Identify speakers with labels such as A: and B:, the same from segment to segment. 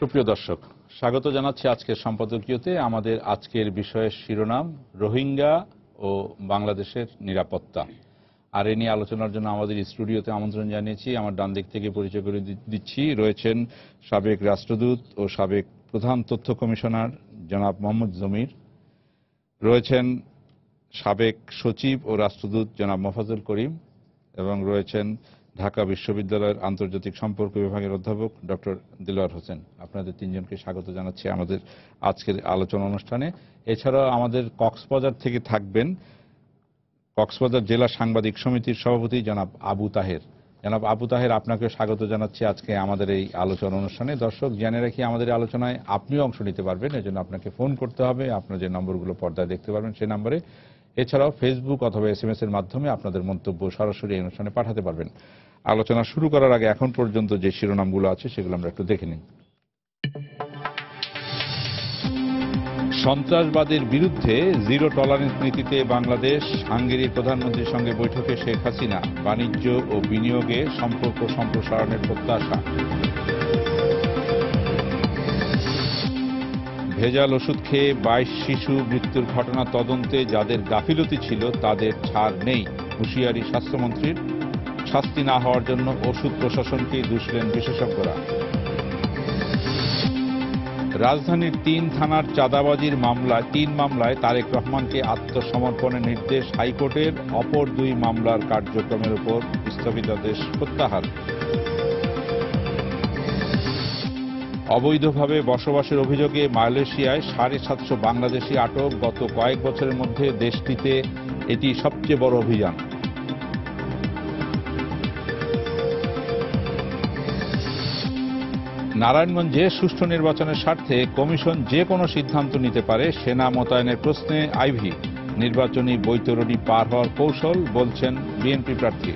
A: সুপ্রিয় দর্শক, স্বাগত জানাচ্ছি আজকের সম্পাদকীয়তে। আমাদের আজকের বিষয়ের শিরোনাম রোহিঙ্গা ও বাংলাদেশের নিরাপত্তা। আর এ নিয়ে আলোচনার জন্য আমাদের স্টুডিওতে আমন্ত্রণ জানিয়েছি। আমার ডান দিক থেকে পরিচয় করে দিচ্ছি, রয়েছেন সাবেক রাষ্ট্রদূত ও সাবেক প্রধান তথ্য কমিশনার জনাব মোহাম্মদ জমির, রয়েছেন সাবেক সচিব ও রাষ্ট্রদূত জনাব মোফাজ্জল করিম, এবং রয়েছেন ঢাকা বিশ্ববিদ্যালয়ের আন্তর্জাতিক সম্পর্ক বিভাগের অধ্যাপক ডক্টর দিলওয়ার হোসেন। আপনাদের তিনজনকে স্বাগত জানাচ্ছি আমাদের আজকের আলোচনা অনুষ্ঠানে। এছাড়াও আমাদের কক্সবাজার থেকে থাকবেন কক্সবাজার জেলা সাংবাদিক সমিতির সভাপতি জনাব আবু তাহের। জনাব আবু তাহের, আপনাকে স্বাগত জানাচ্ছি আজকে আমাদের এই আলোচনা অনুষ্ঠানে। দর্শক, জেনে রাখি আমাদের আলোচনায় আপনিও অংশ নিতে পারবেন, এজন্য আপনাকে ফোন করতে হবে। আপনার যে নম্বরগুলো পর্দায় দেখতে পারবেন সেই নম্বরে। এছাড়াও ফেসবুক অথবা SMS এর মাধ্যমে আপনাদের মন্তব্য সরাসরি এই অনুষ্ঠানে পাঠাতে পারবেন। আলোচনা শুরু করার আগে এখন পর্যন্ত যে শিরোনামগুলো আছে সেগুলো আমরা একটু দেখে নিই। সন্ত্রাসবাদের বিরুদ্ধে জিরো টলারেন্স নীতিতে বাংলাদেশ। হাঙ্গেরির প্রধানমন্ত্রীর সঙ্গে বৈঠকে শেখ হাসিনা। বাণিজ্য ও বিনিয়োগে সম্পর্ক সম্প্রসারণের প্রত্যাশা। ভেজাল ওষুধ খেয়ে 22 শিশু মৃত্যুর ঘটনা তদন্তে যাদের গাফিলতি ছিল তাদের ছাড় নেই, হুঁশিয়ারি স্বাস্থ্যমন্ত্রীর। শাস্তি না হওয়ার জন্য ওষুধ প্রশাসনকেই দুষলেন বিশেষজ্ঞরা। রাজধানীর 3 থানার চাঁদাবাজির মামলায় 3 মামলায় তারেক রহমানকে আত্মসমর্পণের নির্দেশ হাইকোর্টের। অপর 2 মামলার কার্যক্রমের উপর স্থগিতাদেশ প্রত্যাহার। অবৈধভাবে বসবাসের অভিযোগে মালয়েশিয়ায় 750 বাংলাদেশি আটক। গত কয়েক বছরের মধ্যে দেশটিতে এটি সবচেয়ে বড় অভিযান। নারায়ণগঞ্জে সুষ্ঠু নির্বাচনের স্বার্থে কমিশন যে কোনো সিদ্ধান্ত নিতে পারে, সেনা মোতায়েনের প্রশ্নে আইভী। নির্বাচনী বৈতরণী পার হওয়ার কৌশল বলছেন বিএনপি প্রার্থী।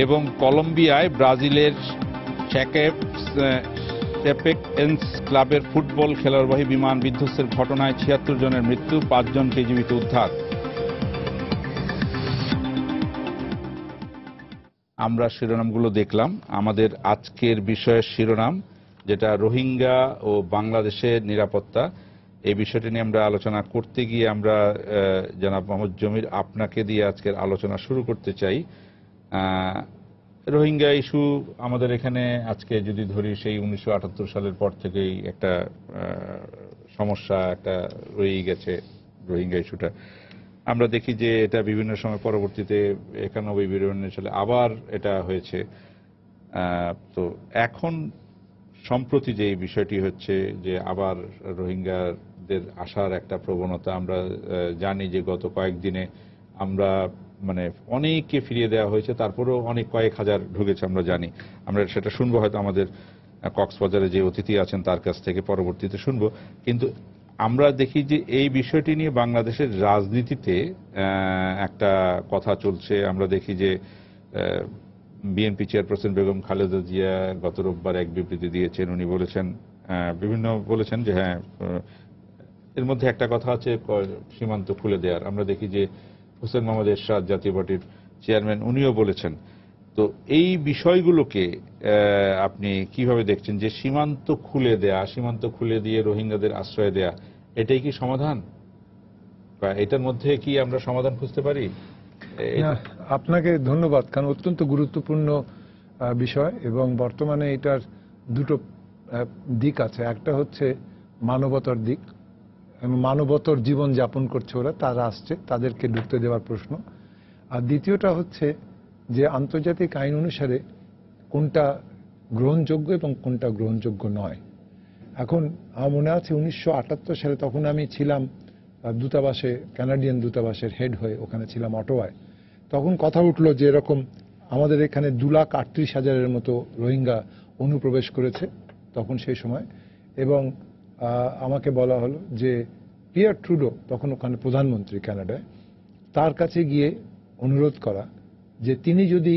A: এবং কলম্বিয়ায় ব্রাজিলের চ্যাপেকএন্স ক্লাবের ফুটবল খেলোয়াড়বাহী বিমান বিধ্বস্তের ঘটনায় 76 জনের মৃত্যু, 5 জনকে জীবিত উদ্ধার। আমরা শিরোনামগুলো দেখলাম। আমাদের আজকের বিষয়ের শিরোনাম, যেটা রোহিঙ্গা ও বাংলাদেশের নিরাপত্তা, এই বিষয়টি নিয়ে আমরা আলোচনা করতে গিয়ে আমরা জনাব মোহাম্মদ জমির, আপনাকে দিয়ে আজকের আলোচনা শুরু করতে চাই। রোহিঙ্গা ইস্যু আমাদের এখানে আজকে যদি ধরি, সেই 1978 সালের পর থেকেই একটা সমস্যা একটা রয়েই গেছে রোহিঙ্গা ইস্যুটা। আমরা দেখি যে এটা বিভিন্ন সময় পরবর্তীতে 91-92 সালে আবার এটা হয়েছে। তো এখন সম্প্রতি যে বিষয়টি হচ্ছে যে আবার রোহিঙ্গাদের আসার একটা প্রবণতা, আমরা জানি যে গত কয়েকদিনে আমরা অনেককে ফিরিয়ে দেওয়া হয়েছে, তারপরেও অনেক কয়েক হাজার ঢুকেছে আমরা জানি। আমরা সেটা শুনবো হয়তো আমাদের কক্সবাজারে যে অতিথি আছেন তার কাছ থেকে পরবর্তীতে শুনবো। কিন্তু আমরা দেখি যে এই বিষয়টি নিয়ে বাংলাদেশের রাজনীতিতে একটা কথা চলছে। আমরা দেখি যে বিএনপি চেয়ারপারসন বেগম খালেদা জিয়া গত রোববার এক বিবৃতি দিয়েছেন। উনি বলেছেন, বলেছেন যে হ্যাঁ, এর মধ্যে একটা কথা আছে সীমান্ত খুলে দেওয়ার। আমরা দেখি যে হোসেন মোহাম্মদ এরশাদ, জাতীয় পার্টির চেয়ারম্যান, উনিও বলেছেন। তো এই বিষয়গুলোকে আপনি কিভাবে দেখছেন যে সীমান্ত খুলে দেয়া, সীমান্ত খুলে দিয়ে রোহিঙ্গাদের আশ্রয় দেয়া, এটাই কি সমাধান, বা এটার মধ্যে কি আমরা সমাধান খুঁজতে পারি?
B: আপনাকে ধন্যবাদ, কারণ অত্যন্ত গুরুত্বপূর্ণ বিষয়, এবং বর্তমানে এটার দুটো দিক আছে। একটা হচ্ছে মানবতার দিক, মানবতার জীবন যাপন করছে ওরা, তারা আসছে, তাদেরকে ঢুকতে দেওয়ার প্রশ্ন। আর দ্বিতীয়টা হচ্ছে যে আন্তর্জাতিক আইন অনুসারে কোনটা গ্রহণযোগ্য এবং কোনটা গ্রহণযোগ্য নয়। এখন আমার মনে আছে 1978 সালে, তখন আমি ছিলাম দূতাবাসে, কানাডিয়ান দূতাবাসের হেড হয়ে ওখানে ছিলাম অটোয়ায়। তখন কথা উঠলো যে এরকম আমাদের এখানে 2,38,000-এর মতো রোহিঙ্গা অনুপ্রবেশ করেছে তখন সেই সময়। এবং আমাকে বলা হলো যে পিয়ার ট্রুডো, তখন ওখানে প্রধানমন্ত্রী কানাডায়, তার কাছে গিয়ে অনুরোধ করা যে তিনি যদি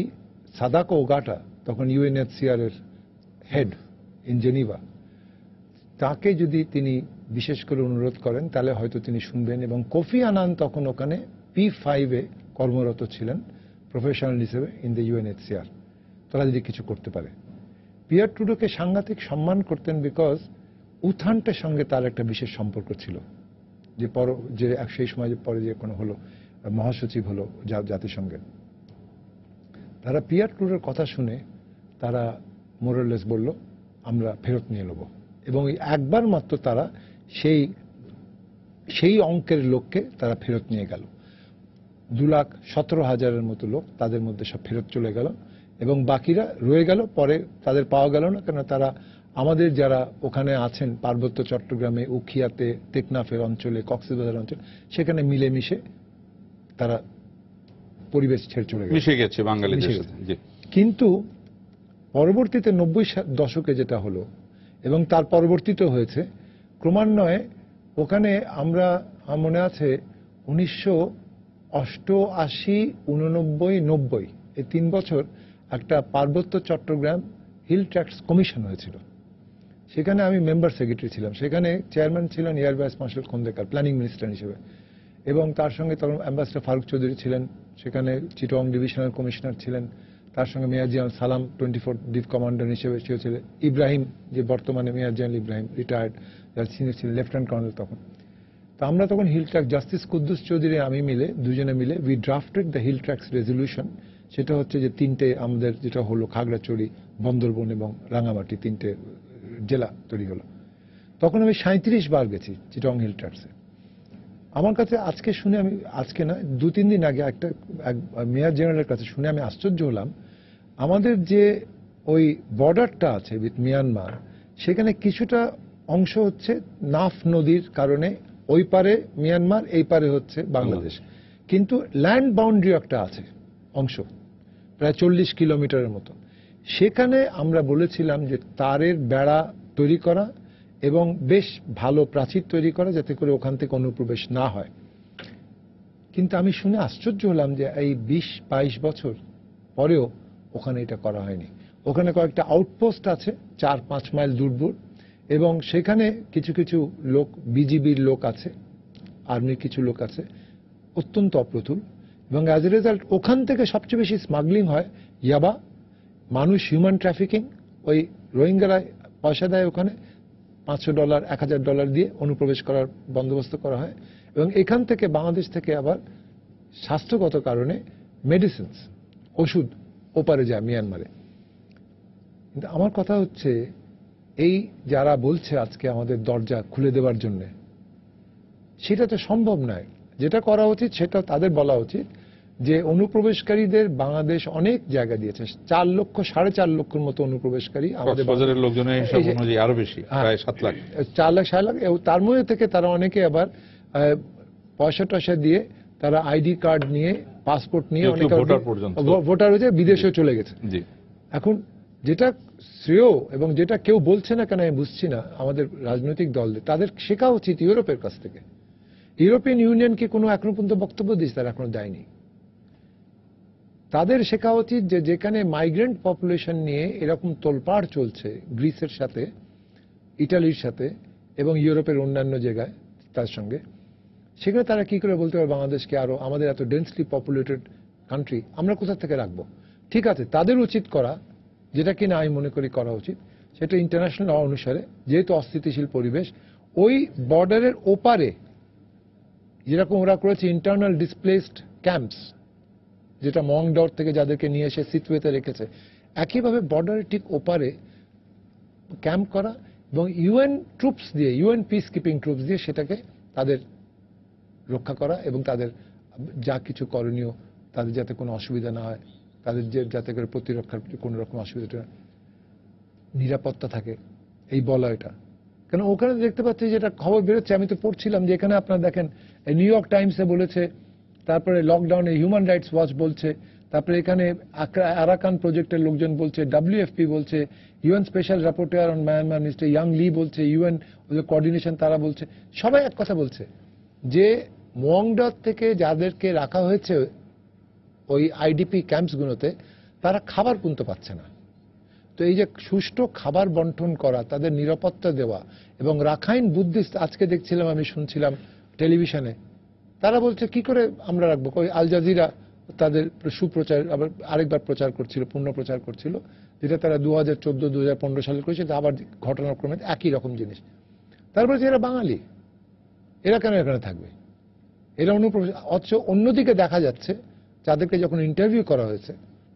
B: সাদাকো ওগাটা, তখন UNHCR এর হেড ইন জেনিভা, তাকে যদি তিনি বিশেষ করে অনুরোধ করেন তাহলে হয়তো তিনি শুনবেন। এবং কোফি আনান তখন ওখানে P5-এ কর্মরত ছিলেন প্রফেশনাল হিসেবে ইন দ্য UNHCR। তারা যদি কিছু করতে পারে। পিয়ার টুডোকে সাংঘাতিক সম্মান করতেন বিকজ উত্থানটার সঙ্গে তার একটা বিশেষ সম্পর্ক ছিল, যে সেই সময় পরে যে কোনো হলো মহাসচিব হলো জাতিসংঘের। তারা পিয়ার টুডোর কথা শুনে তারা মোরালেস বলল আমরা ফেরত নিয়ে নেব, এবং একবার মাত্র তারা সেই অঙ্কের লোককে তারা ফেরত নিয়ে গেল। 2,17,000-এর মতো লোক তাদের মধ্যে সব ফেরত চলে গেল, এবং বাকিরা রয়ে গেল। পরে তাদের পাওয়া গেল না, কেন তারা আমাদের যারা ওখানে আছেন পার্বত্য চট্টগ্রামে, উখিয়াতে, টেকনাফের অঞ্চলে, কক্সবাজার অঞ্চলে, সেখানে মিলেমিশে তারা পরিবেশ ছেড়ে চলে গেছে,
A: মিশে গেছে বাঙালিদের সাথে।
B: কিন্তু পরবর্তীতে 90 দশকে যেটা হলো, এবং তার পরবর্তীতে হয়েছে ক্রমান্বয়ে, ওখানে আমরা মনে আছে 1988, 89, 90 এই 3 বছর একটা পার্বত্য চট্টগ্রাম হিল ট্র্যাক্টস কমিশন হয়েছিল। সেখানে আমি মেম্বার সেক্রেটারি ছিলাম। সেখানে চেয়ারম্যান ছিলেন air vice marshal Khandakar, planning minister হিসেবে, এবং তার সঙ্গে তখন অ্যাম্বাসেডর ফারুক চৌধুরী ছিলেন, সেখানে চিটং ডিভিশনাল কমিশনার ছিলেন, তার সঙ্গে মেজর জেনারেল সালাম 24 ডিভ কমান্ডার হিসেবে ছিলেন, ইব্রাহিম, যে বর্তমানে মেজর জেনারেল ইব্রাহিম রিটায়ার্ড, যার সিনিয়র ছিলেন লেফটেন্যান্ট কর্নেল তখন। তো আমরা তখন hill tract, justice Kuddus Chowdhury আমি মিলে, দুজনে মিলে we drafted the hill tracts resolution. সেটা হচ্ছে যে 3টে আমাদের যেটা হলো খাগড়াছড়ি, বন্দরবন এবং রাঙামাটি 3টে জেলা তৈরি হলো। তখন আমি 37 বার গেছি চিটং হিল ট্র্যাক্সে। আমার কাছে আজকে শুনে, আমি আজকে না 2-3 দিন আগে এক মেয়র জেনারেলের কাছে শুনে আমি আশ্চর্য হলাম, আমাদের যে ওই বর্ডারটা আছে উইথ মিয়ানমার, সেখানে কিছুটা অংশ হচ্ছে নাফ নদীর কারণে ওই পারে মিয়ানমার, এই পারে হচ্ছে বাংলাদেশ, কিন্তু ল্যান্ড বাউন্ডারি একটা আছে অংশ প্রায় 40 কিলোমিটারের মতো। সেখানে আমরা বলেছিলাম যে তারের বেড়া তৈরি করা এবং বেশ ভালো প্রাচীর তৈরি করা, যাতে করে ওখান থেকে অনুপ্রবেশ না হয়। কিন্তু আমি শুনে আশ্চর্য হলাম যে এই 20-22 বছর পরেও ওখানে এটা করা হয়নি। ওখানে কয়েকটা আউটপোস্ট আছে 4-5 মাইল দূর, এবং সেখানে কিছু কিছু লোক, বিজিবির লোক আছে, আর্মির কিছু লোক আছে, অত্যন্ত অপ্রতুল, এবং অ্যাজ এ রেজাল্ট ওখান থেকে সবচেয়ে বেশি স্মাগলিং হয় ইয়াবা, মানুষ, হিউম্যান ট্রাফিকিং। ওই রোহিঙ্গারা পয়সা দেয়, ওখানে $500, $1,000 দিয়ে অনুপ্রবেশ করার বন্দোবস্ত করা হয়, এবং এখান থেকে বাংলাদেশ থেকে আবার স্বাস্থ্যগত কারণে মেডিসিনস, ওষুধ ওপারে যায় মিয়ানমারে। কিন্তু আমার কথা হচ্ছে, এই যারা বলছে আজকে আমাদের দরজা খুলে দেওয়ার জন্য, সেটা তো সম্ভব নয়। যেটা করা উচিত সেটা তাদের বলা উচিত যে অনুপ্রবেশকারীদের বাংলাদেশ অনেক জায়গা দিয়েছে, 4 লক্ষ 4.5 লক্ষের মতো অনুপ্রবেশকারী আমাদের
A: বাজারের লোকজনের হিসাব অনুযায়ী আরো বেশি, প্রায় 7 লাখ,
B: 4 লাখ 6 লাখ। তার মধ্যে থেকে তারা অনেকে আবার পয়সা টয়সা দিয়ে তারা আইডি কার্ড নিয়ে, পাসপোর্ট নিয়ে, অনেকে ভোটার হয়েছে, বিদেশেও চলে গেছে। এখন যেটা শ্রেয় এবং যেটা কেউ বলছে না কেন আমি বুঝছি না, আমাদের রাজনৈতিক দলদের তাদের শেখা উচিত ইউরোপের কাছ থেকে। ইউরোপিয়ান ইউনিয়নকে কোনো এখনো পর্যন্ত বক্তব্য দিচ্ছে, তারা এখনো দেয়নি। তাদের শেখা উচিত যে যেখানে মাইগ্রেন্ট পপুলেশন নিয়ে এরকম তোলপাড় চলছে গ্রিসের সাথে, ইটালির সাথে এবং ইউরোপের অন্যান্য জায়গায় তার সঙ্গে, সেখানে তারা কি করে বলতে পারে বাংলাদেশকে, আরো আমাদের এত ডেন্সলি পপুলেটেড কান্ট্রি আমরা কোথা থেকে রাখবো? ঠিক আছে, তাদের উচিত করা, যেটা কিনা আমি মনে করি করা উচিত, সেটা ইন্টারন্যাশনাল ল অনুসারে, যেহেতু অস্থিতিশীল পরিবেশ, ওই বর্ডারের ওপারে যেরকম ওরা করেছে ইন্টারনাল ডিসপ্লেসড ক্যাম্পস, যেটা মংডর থেকে যাদেরকে নিয়ে এসে সিতুয়েতে রেখেছে, একইভাবে বর্ডারের ঠিক ওপারে ক্যাম্প করা, এবং ইউএন ট্রুপস দিয়ে, ইউএন পিস কিপিং ট্রুপস দিয়ে সেটাকে তাদের রক্ষা করা, এবং তাদের যা কিছু করণীয়, তাদের যাতে কোনো অসুবিধা না হয়, তাদের যাতে করে প্রতিরক্ষার কোনো রকম অসুবিধা, নিরাপত্তা থাকে, এই বলয়টা। কেন ওখানে দেখতে পাচ্ছি যেটা খবর বেরোচ্ছে, আমি তো পড়ছিলাম যে এখানে আপনারা দেখেন নিউ ইয়র্ক টাইমসে বলেছে, তারপরে লকডাউনে হিউম্যান রাইটস ওয়াচ বলছে, তারপরে এখানে আরাকান প্রজেক্টের লোকজন বলছে, WFP বলছে, UN special rapporteur on Myanmar mister Yang Lee বলছে, ইউএন কোঅর্ডিনেশন তারা বলছে, সবাই এক কথা বলছে যে মংডর থেকে যাদেরকে রাখা হয়েছে ওই আইডিপি ক্যাম্পসগুলোতে, তারা খাবার পর্যন্ত পাচ্ছে না। তো এই যে সুষ্ঠু খাবার বন্টন করা, তাদের নিরাপত্তা দেওয়া, এবং রাখাইন বুদ্ধিস্ট, আজকে দেখছিলাম, আমি শুনছিলাম টেলিভিশনে, তারা বলছে কি করে আমরা রাখবো, ওই আল জাজিরা তাদের সুপ্রচার আবার আরেকবার প্রচার করছিল, পূর্ণ প্রচার করছিল, যেটা তারা 2014-2015 সালে করেছে, আবার ঘটনাক্রমে একই রকম জিনিস। তারপরে যে এরা বাঙালি, এরা কেন এখানে থাকবে, এরা অথচ অন্যদিকে দেখা যাচ্ছে যাদেরকে যখন ইন্টারভিউ করা হয়েছে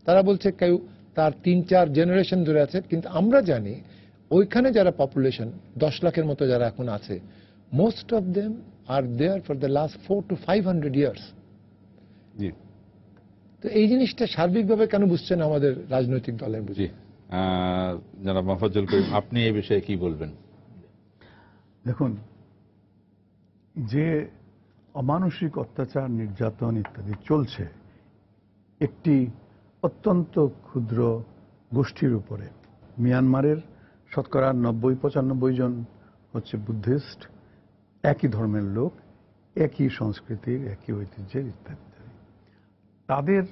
B: তারা বলছে কেউ তার 3-4 জেনারেশন ধরে আছে, কিন্তু আমরা জানি ওইখানে যারা পপুলেশন 10 লাখের মতো যারা এখন আছে, most of them are there for the last 400 to 500 years.
A: জি,
B: তো এই জিনিসটা সার্বিকভাবে কেন বুঝছেন আমাদের রাজনৈতিক দলের?
A: জি। জনাব মোফাজ্জল করিম, আপনি এই বিষয়ে কি বলবেন?
C: দেখুন, যে অমানসিক অত্যাচার, নির্যাতন ইত্যাদি চলছে একটি অত্যন্ত ক্ষুদ্র গোষ্ঠীর উপরে, মিয়ানমারের শতকরা 90-95 জন হচ্ছে বুদ্ধিস্ট, একই ধর্মের লোক, একই সংস্কৃতির, একই ঐতিহ্যের ইত্যাদি ইত্যাদি। তাদের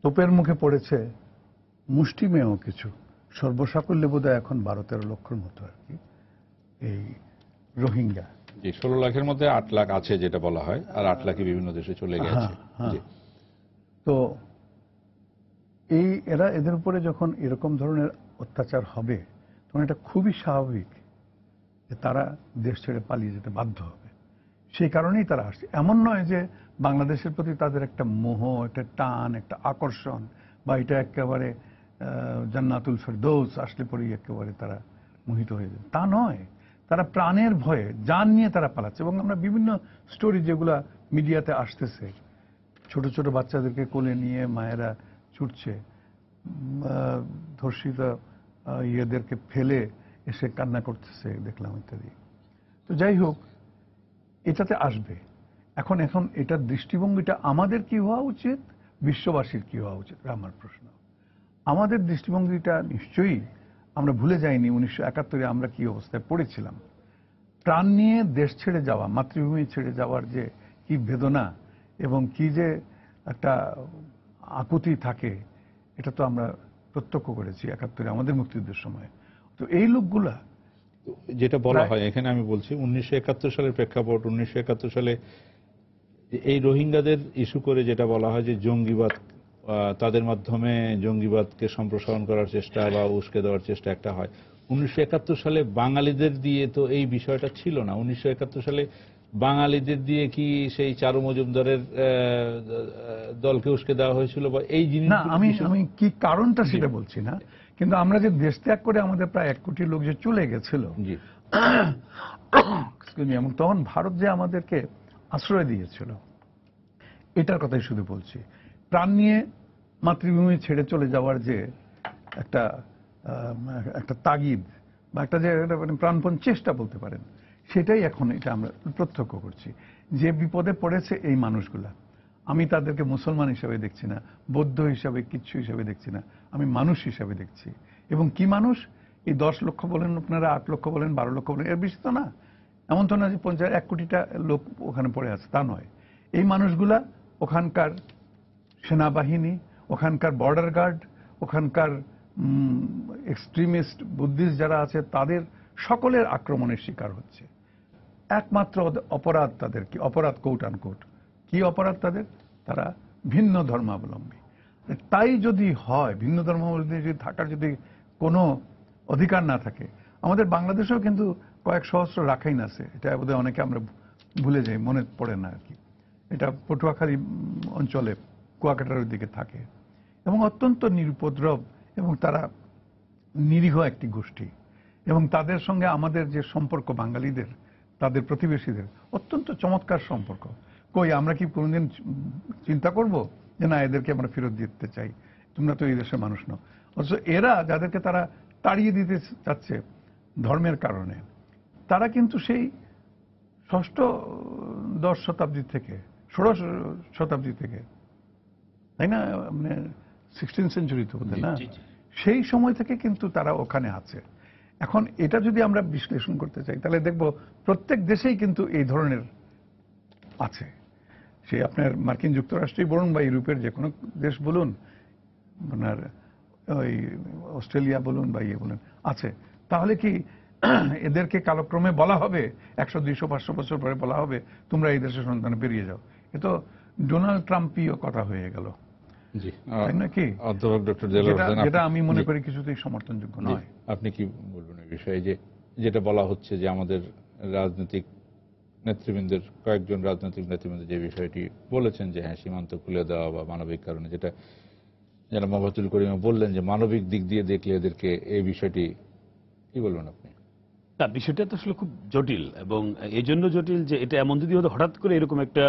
C: তোপের মুখে পড়েছে মুষ্টিমেয় কিছু, সর্বসাকল্যে বোধহয় এখন 12-13 লক্ষর মতো আর কি এই রোহিঙ্গা।
A: জি, 16 লাখের মধ্যে 8 লাখ আছে যেটা বলা হয়, আর 8 লাখই বিভিন্ন দেশে চলে গেছে। জি।
C: তো এদের উপরে যখন এরকম ধরনের অত্যাচার হবে তখন এটা খুবই স্বাভাবিক যে তারা দেশ ছেড়ে পালিয়ে যেতে বাধ্য হবে। সেই কারণেই তারা আসছে। এমন নয় যে বাংলাদেশের প্রতি তাদের একটা মোহ, একটা টান, একটা আকর্ষণ, বা এটা একেবারে জান্নাতুল ফেরদৌস আসলে পরেই একেবারে তারা মোহিত হয়ে যাবে, তা নয়। তারা প্রাণের ভয়ে জান নিয়ে তারা পালাচ্ছে। এবং আমরা বিভিন্ন স্টোরি যেগুলা মিডিয়াতে আসতেছে, ছোট ছোট বাচ্চাদেরকে কোলে নিয়ে মায়েরা ছুটছে, ধর্ষিত ইয়েদেরকে ফেলে এসে কান্না করতেছে দেখলাম ইত্যাদি। তো যাই হোক, এটাতে আসবে। এখন এটার দৃষ্টিভঙ্গিটা আমাদের কি হওয়া উচিত, বিশ্ববাসীর কি হওয়া উচিত, আমার প্রশ্ন। আমাদের দৃষ্টিভঙ্গিটা নিশ্চয়ই আমরা ভুলে যাইনি 1971-এ আমরা কি অবস্থায় পড়েছিলাম। প্রাণ নিয়ে দেশ ছেড়ে যাওয়া, মাতৃভূমি ছেড়ে যাওয়ার যে কি বেদনা এবং কি যে একটা আকুতি থাকে, এটা তো আমরা প্রত্যক্ষ করেছি 71-এ আমাদের মুক্তিযুদ্ধের সময়। তো এই লোকগুলা
A: যেটা বলা হয় এখানে, আমি বলছি 1971 সালের প্রেক্ষাপট, 1971 সালে এই রোহিঙ্গাদের ইস্যু করে যেটা বলা হয় যে জঙ্গিবাদ, তাদের মাধ্যমে জঙ্গিবাদকে সম্প্রসারণ করার চেষ্টা বা উস্কে দেওয়ার চেষ্টা একটা হয়। 1971 সালে বাঙালিদের দিয়ে তো এই বিষয়টা ছিল না। 1971 সালে বাঙালিদের দিয়ে কি সেই চারু মজুমদারের দলকে উস্কে দেওয়া হয়েছিল বা এই জিনিস?
C: না, আমি কি কারণটা সেটা বলছি না, কিন্তু আমরা যে দেশ ত্যাগ করে আমাদের প্রায় 1 কোটি লোক যে চলে গেছিল, এবং তখন ভারত যে আমাদেরকে আশ্রয় দিয়েছিল, এটার কথাই শুধু বলছি। প্রাণ নিয়ে মাতৃভূমি ছেড়ে চলে যাওয়ার যে একটা তাগিদ বা একটা যে প্রাণপণ চেষ্টা বলতে পারেন, সেটাই এখন এটা আমরা প্রত্যক্ষ করছি। যে বিপদে পড়েছে এই মানুষগুলা, আমি তাদেরকে মুসলমান হিসাবে দেখছি না, বৌদ্ধ হিসাবে, কিচ্ছু হিসাবে দেখছি না, আমি মানুষ হিসাবে দেখছি। এবং কি মানুষ, এই 10 লক্ষ বলেন আপনারা, 8 লক্ষ বলেন, 12 লক্ষ বলেন, এর বেশি তো না। এমন তো না যে 1 কোটিটা লোক ওখানে পড়ে আছে, তা নয়। এই মানুষগুলা ওখানকার সেনাবাহিনী, ওখানকার বর্ডার গার্ড, ওখানকার এক্সট্রিমিস্ট বুদ্ধিস্ট যারা আছে, তাদের সকলের আক্রমণের শিকার হচ্ছে। একমাত্র অপরাধ তাদের কি, অপরাধ কোট আনকোট কি অপরাধ তাদের, তারা ভিন্ন ধর্মাবলম্বী। তাই যদি হয়, ভিন্ন ধর্মাবলম্বী যদি থাকার যদি কোনো অধিকার না থাকে, আমাদের বাংলাদেশেও কিন্তু কয়েক সহস্র রাখাইন আছে, এটা বোধহয় অনেকে আমরা ভুলে যাই, মনে পড়ে না আর কি। এটা পটুয়াখালী অঞ্চলে কুয়াকাটার দিকে থাকে এবং অত্যন্ত নিরুপদ্রব, এবং তারা নিরীহ একটি গোষ্ঠী। এবং তাদের সঙ্গে আমাদের যে সম্পর্ক বাঙালিদের, তাদের প্রতিবেশীদের অত্যন্ত চমৎকার সম্পর্ক। কই আমরা কি কোনোদিন চিন্তা করব যে না, এদেরকে আমরা ফেরত দিতে চাই, তোমরা তো এই দেশের মানুষ নও? অথচ এরা যাদেরকে তারা তাড়িয়ে দিতে চাচ্ছে ধর্মের কারণে, তারা কিন্তু সেই 6শ-10 শতাব্দী থেকে, 16শ শতাব্দী থেকে, তাই না, মানে 16th সেঞ্চুরি তো বোধহয় না, সেই সময় থেকে কিন্তু তারা ওখানে আছে। এখন এটা যদি আমরা বিশ্লেষণ করতে চাই, তাহলে দেখব প্রত্যেক দেশেই কিন্তু এই ধরনের আছে। সে আপনার মার্কিন যুক্তরাষ্ট্রেই বলুন বা ইউরোপের যে কোনো দেশ বলুন, আপনার ওই অস্ট্রেলিয়া বলুন বা ইয়ে বলুন, আছে। তাহলে কি এদেরকে কালক্রমে বলা হবে, 100, 200, 500 বছর পরে বলা হবে তোমরা এই দেশের সন্তানে বেরিয়ে যাও? এ তো ডোনাল্ড ট্রাম্পীয় কথা হয়ে গেল,
A: জি
C: তাই নাকি?
A: অধ্যাপক ডক্টর দেলোয়ার হোসেন,
C: যেটা আমি মনে করি কিছুতেই সমর্থনযোগ্য
A: জি,
C: নয়।
A: আপনি কি বলবেন এই বিষয়ে, যে যেটা বলা হচ্ছে যে আমাদের রাজনৈতিক নেতৃবৃন্দের, কয়েকজন রাজনৈতিক নেতৃবৃন্দ যে বিষয়টি বলেছেন যে হ্যাঁ সীমান্ত খুলে দেওয়া বা মানবিক কারণে, যেটা যারা মাহবুবুল করিম বললেন যে মানবিক দিক দিয়ে দেখলে এদেরকে, এই বিষয়টি কি বলবেন আপনি?
D: না, বিষয়টা তো আসলে খুব জটিল, এবং এই জন্য জটিল যে এটা এমন যদি হতো হঠাৎ করে এরকম একটা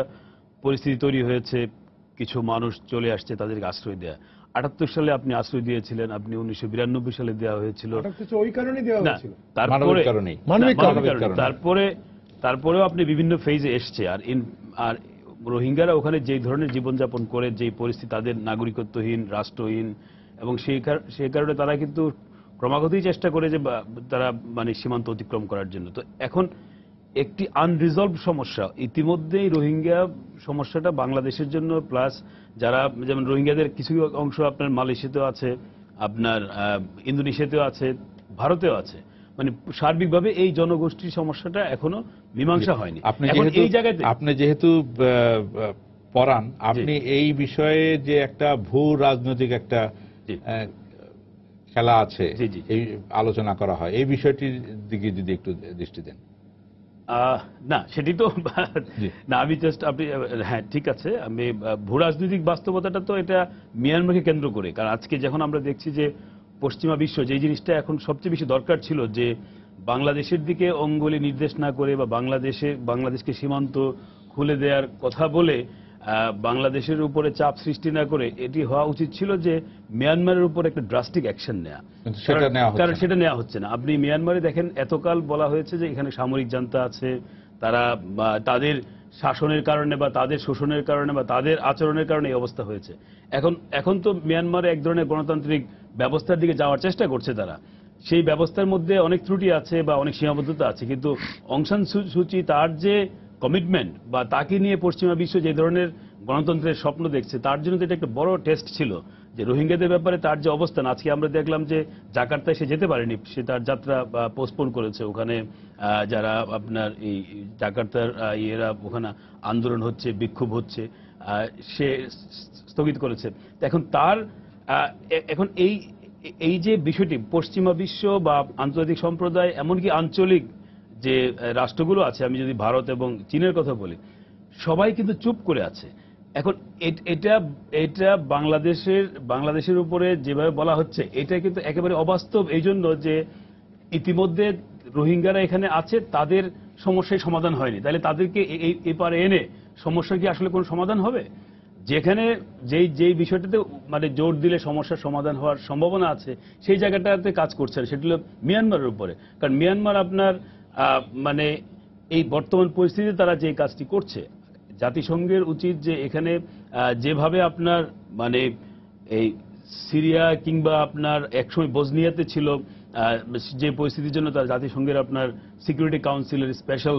D: পরিস্থিতি তৈরি হয়েছে, কিছু মানুষ চলে আসছে তাদেরকে আশ্রয় দেয়া। 78 সালে আপনি আশ্রয় দিয়েছিলেন, আপনি 1992 সালে দেওয়া হয়েছিল।
B: ওই কারণেই দেওয়া
D: না,
B: হয়েছিল।
D: তারপরে
A: মানবিক কারণেই।
B: মানবিক
D: কারণে তারপরেও আপনি বিভিন্ন ফেজে এসছে। আর রোহিঙ্গারা ওখানে যেই ধরনের জীবনযাপন করে, যেই পরিস্থিতি, তাদের নাগরিকত্বহীন, রাষ্ট্রহীন, এবং সেই কারণে তারা কিন্তু ক্রমাগতই চেষ্টা করে যে তারা মানে সীমান্ত অতিক্রম করার জন্য। তো এখন একটি আনরিজলভ সমস্যা ইতিমধ্যেই রোহিঙ্গা সমস্যাটা বাংলাদেশের জন্য, প্লাস যারা, যেমন রোহিঙ্গাদের কিছু অংশ আপনার মালয়েশিয়াতেও আছে, আপনার ইন্দোনেশিয়াতেও আছে, ভারতেও আছে। মানে সার্বিকভাবে এই জনগোষ্ঠীর সমস্যাটা এখনো মীমাংসা হয়নি। এখন এই জায়গাতে
A: আপনি যেহেতু পড়ান, আপনি এই বিষয়ে যে একটা ভূ রাজনৈতিক একটা খেলা আছে, এই আলোচনা করা হয়, এই বিষয়টির দিকে যদি একটু দৃষ্টি দেন।
D: না, সেটি তো না, আমি জাস্ট, আপনি, হ্যাঁ ঠিক আছে, আমি ভূ রাজনৈতিক বাস্তবতাটা তো এটা মিয়ানমারকে কেন্দ্র করে। কারণ আজকে যখন আমরা দেখছি যে পশ্চিমা বিশ্ব যে জিনিসটা এখন সবচেয়ে বেশি দরকার ছিল, যে বাংলাদেশের দিকে অঙ্গুলি নির্দেশ না করে বা বাংলাদেশকে সীমান্ত খুলে দেওয়ার কথা বলে বাংলাদেশের উপরে চাপ সৃষ্টি না করে, এটি হওয়া উচিত ছিল যে মিয়ানমারের উপর একটা ড্রাস্টিক অ্যাকশন নেওয়া। কারণ সেটা নেওয়া হচ্ছে না। আপনি মিয়ানমারে দেখেন, এতকাল বলা হয়েছে যে এখানে সামরিক জান্তা আছে, তারা তাদের শাসনের কারণে বা তাদের শোষণের কারণে বা তাদের আচরণের কারণে এই অবস্থা হয়েছে। এখন তো মিয়ানমারে এক ধরনের গণতান্ত্রিক ব্যবস্থার দিকে যাওয়ার চেষ্টা করছে তারা। সেই ব্যবস্থার মধ্যে অনেক ত্রুটি আছে বা অনেক সীমাবদ্ধতা আছে, কিন্তু অং সান সু চি তার যে কমিটমেন্ট বা তাকে নিয়ে পশ্চিমা বিশ্ব যে ধরনের গণতন্ত্রের স্বপ্ন দেখছে, তার জন্য তো এটা একটা বড় টেস্ট ছিল। যে রোহিঙ্গাদের ব্যাপারে তার যে অবস্থান, আজকে আমরা দেখলাম যে জাকার্তায় সে যেতে পারেনি, সে তার যাত্রা পোস্টপোন করেছে। ওখানে যারা আপনার এই জাকার্তার ইয়েরা, ওখানে আন্দোলন হচ্ছে, বিক্ষোভ হচ্ছে, সে স্থগিত করেছে। এখন তার এখন এই যে বিষয়টি, পশ্চিমা বিশ্ব বা আন্তর্জাতিক সম্প্রদায়, এমনকি আঞ্চলিক যে রাষ্ট্রগুলো আছে, আমি যদি ভারত এবং চীনের কথা বলি, সবাই কিন্তু চুপ করে আছে। এখন এটা বাংলাদেশের উপরে যেভাবে বলা হচ্ছে, এটা কিন্তু একেবারে অবাস্তব। এই জন্য যে ইতিমধ্যে রোহিঙ্গারা এখানে আছে, তাদের সমস্যার সমাধান হয়নি, তাহলে তাদেরকে এপারে এনে সমস্যার কি আসলে কোনো সমাধান হবে? যেখানে যেই বিষয়টাতে মানে জোর দিলে সমস্যার সমাধান হওয়ার সম্ভাবনা আছে, সেই জায়গাটাতে কাজ করছে না, সেটা হলো মিয়ানমারের উপরে। কারণ মিয়ানমার আপনার মানে এই বর্তমান পরিস্থিতিতে তারা যে কাজটি করছে, জাতিসংঘের উচিত যে এখানে যেভাবে আপনার মানে এই সিরিয়া কিংবা আপনার একসময় বসনিয়াতে ছিল যে পরিস্থিতির জন্য তার জাতিসংঘের আপনার সিকিউরিটি কাউন্সিলের স্পেশাল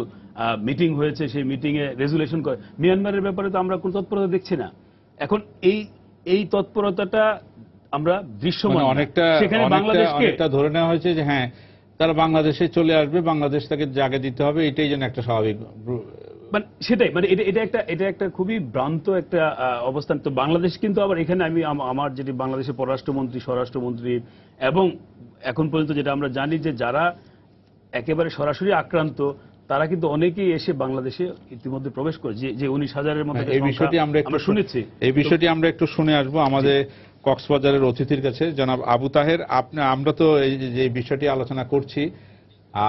D: মিটিং হয়েছে, সেই মিটিংয়ে রেজুলেশন করে। মিয়ানমারের ব্যাপারে তো আমরা কোনো তৎপরতা দেখছি না। এখন এই তৎপরতাটা আমরা দৃশ্যমান, সেখানে বাংলাদেশকে
A: ধরে নেওয়া হয়েছে যে হ্যাঁ তারা বাংলাদেশে চলে আসবে, বাংলাদেশ তাকে জায়গা দিতে হবে, এটাই যেন একটা স্বাভাবিক,
D: মানে সেটাই, মানে এটা একটা খুবই ভ্রান্ত একটা অবস্থান। তো বাংলাদেশ কিন্তু আবার এখানে, আমি আমার যেটি বাংলাদেশের পররাষ্ট্রমন্ত্রী, স্বরাষ্ট্রমন্ত্রী, এবং এখন পর্যন্ত যেটা আমরা জানি যে যারা একেবারে সরাসরি আক্রান্ত, তারা কিন্তু অনেকেই এসে বাংলাদেশে ইতিমধ্যে প্রবেশ করে, যে 19,000-এর মতো
A: এই বিষয়টি আমরা শুনেছি। এই বিষয়টি আমরা একটু শুনে আসবো আমাদের কক্সবাজারের অতিথির কাছে, জনাব আবু তাহের। আমরা তো এই যে বিষয়টি আলোচনা করছি,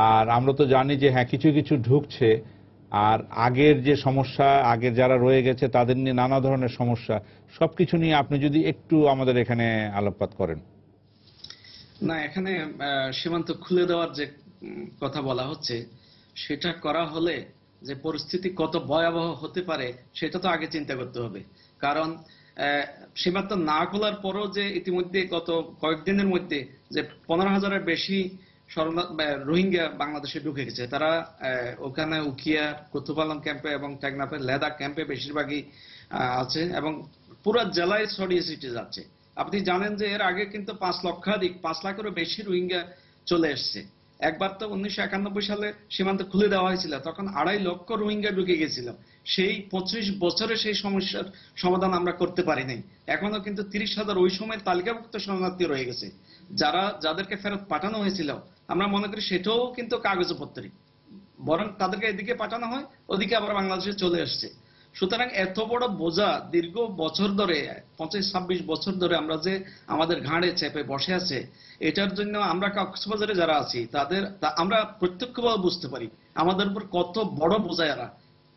A: আর আমরা তো জানি যে হ্যাঁ কিছু কিছু ঢুকছে, আর আগের যে সমস্যা, আগের যারা রয়ে গেছে তাদের নিয়ে নানা ধরনের সমস্যা, সবকিছু নিয়ে আপনি যদি একটু আমাদের এখানে আলোকপাত করেন।
E: না, এখানে সীমান্ত খুলে দেওয়ার যে কথা বলা হচ্ছে, সেটা করা হলে যে পরিস্থিতি কত ভয়াবহ হতে পারে সেটা তো আগে চিন্তা করতে হবে। কারণ সীমান্ত না খোলার পরও যে ইতিমধ্যে গত কয়েকদিনের মধ্যে যে 15,000-এর বেশি রোহিঙ্গা বাংলাদেশে ঢুকে গেছে, তারা ওখানে উখিয়া, কুতুপালং ক্যাম্পে এবং টেকনাফের লেদা ক্যাম্পে বেশিরভাগই আছে, এবং পুরো জেলায় ছড়িয়ে ছিটিয়ে যাচ্ছে। আপনি জানেন যে এর আগে কিন্তু 5 লাখেরও বেশি রোহিঙ্গা চলে এসছে। একবার তো 1991 সালে সীমান্ত খুলে দেওয়া হয়েছিল, তখন 2.5 লক্ষ রোহিঙ্গা ঢুকে গেছিল। সেই 25 বছরে সেই সমস্যার সমাধান আমরা করতে পারি নাই। এখনো কিন্তু 30,000 ওই সময় তালিকাভুক্ত শরণার্থী রয়ে গেছে, যাদেরকে ফেরত পাঠানো হয়েছিল। আমরা মনে করি সেটাও কিন্তু কাগজপত্রে, বরং তাদেরকে এদিকে পাঠানো হয়, ওদিকে আবার বাংলাদেশে চলে আসছে। সুতরাং এত বড় বোঝা দীর্ঘ বছর ধরে, 25-26 বছর ধরে আমরা যে আমাদের ঘাড়ে চেপে বসে আছে, এটার জন্য আমরা কক্সবাজারে যারা আছি আমরা প্রত্যক্ষভাবে বুঝতে পারি আমাদের উপর কত বড় বোঝা এরা।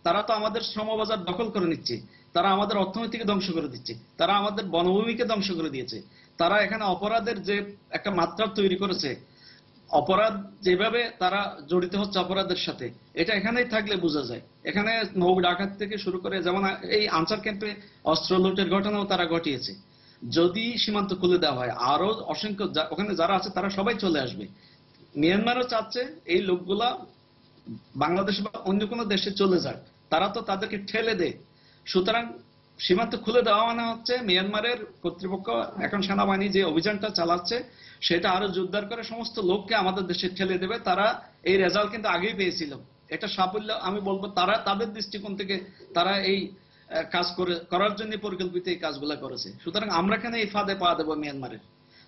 E: তারা তো আমাদের শ্রমবাজার দখল করে নিচ্ছে, তারা আমাদের অর্থনীতিকে ধ্বংস করে দিচ্ছে, তারা আমাদের বনভূমিকে ধ্বংস করে দিয়েছে। তারা এখানে অপরাধের যে একটা মাত্রা তৈরি করেছে, অপরাধ যেভাবে তারা জড়িত হচ্ছে অপরাধের সাথে, এটা এখানেই থাকলে বোঝা যায়। এখানে নৌ ডাকাত থেকে শুরু করে, যেমন এই আনসার ক্যাম্পে অস্ত্র লুটের ঘটনাও তারা ঘটিয়েছে। যদি সীমান্ত খুলে দেওয়া হয়, আরো অসংখ্য ওখানে যারা আছে তারা সবাই চলে আসবে। মিয়ানমারও চাচ্ছে এই লোকগুলা বাংলাদেশ বা অন্য কোনো দেশে চলে যাক, তারা তো তাদেরকে ঠেলে দেয়। সুতরাং সীমান্ত খুলে দেওয়া মানে হচ্ছে মিয়ানমারের কর্তৃপক্ষ এখন সেনাবাহিনী যে অভিযানটা চালাচ্ছে সেটা আরো জোরদার করে সমস্ত লোককে আমাদের দেশে ঠেলে দেবে। তারা এই রেজাল্ট কিন্তু আগেই পেয়েছিল, এটা সাফল্য আমি বলবো তারা তাদের দৃষ্টিকোণ থেকে তারা এই কাজ করার জন্য পরিকল্পিত এই কাজগুলো করেছে। সুতরাং আমরা কেন এই ফাঁদে পা দেবো মিয়ানমারের?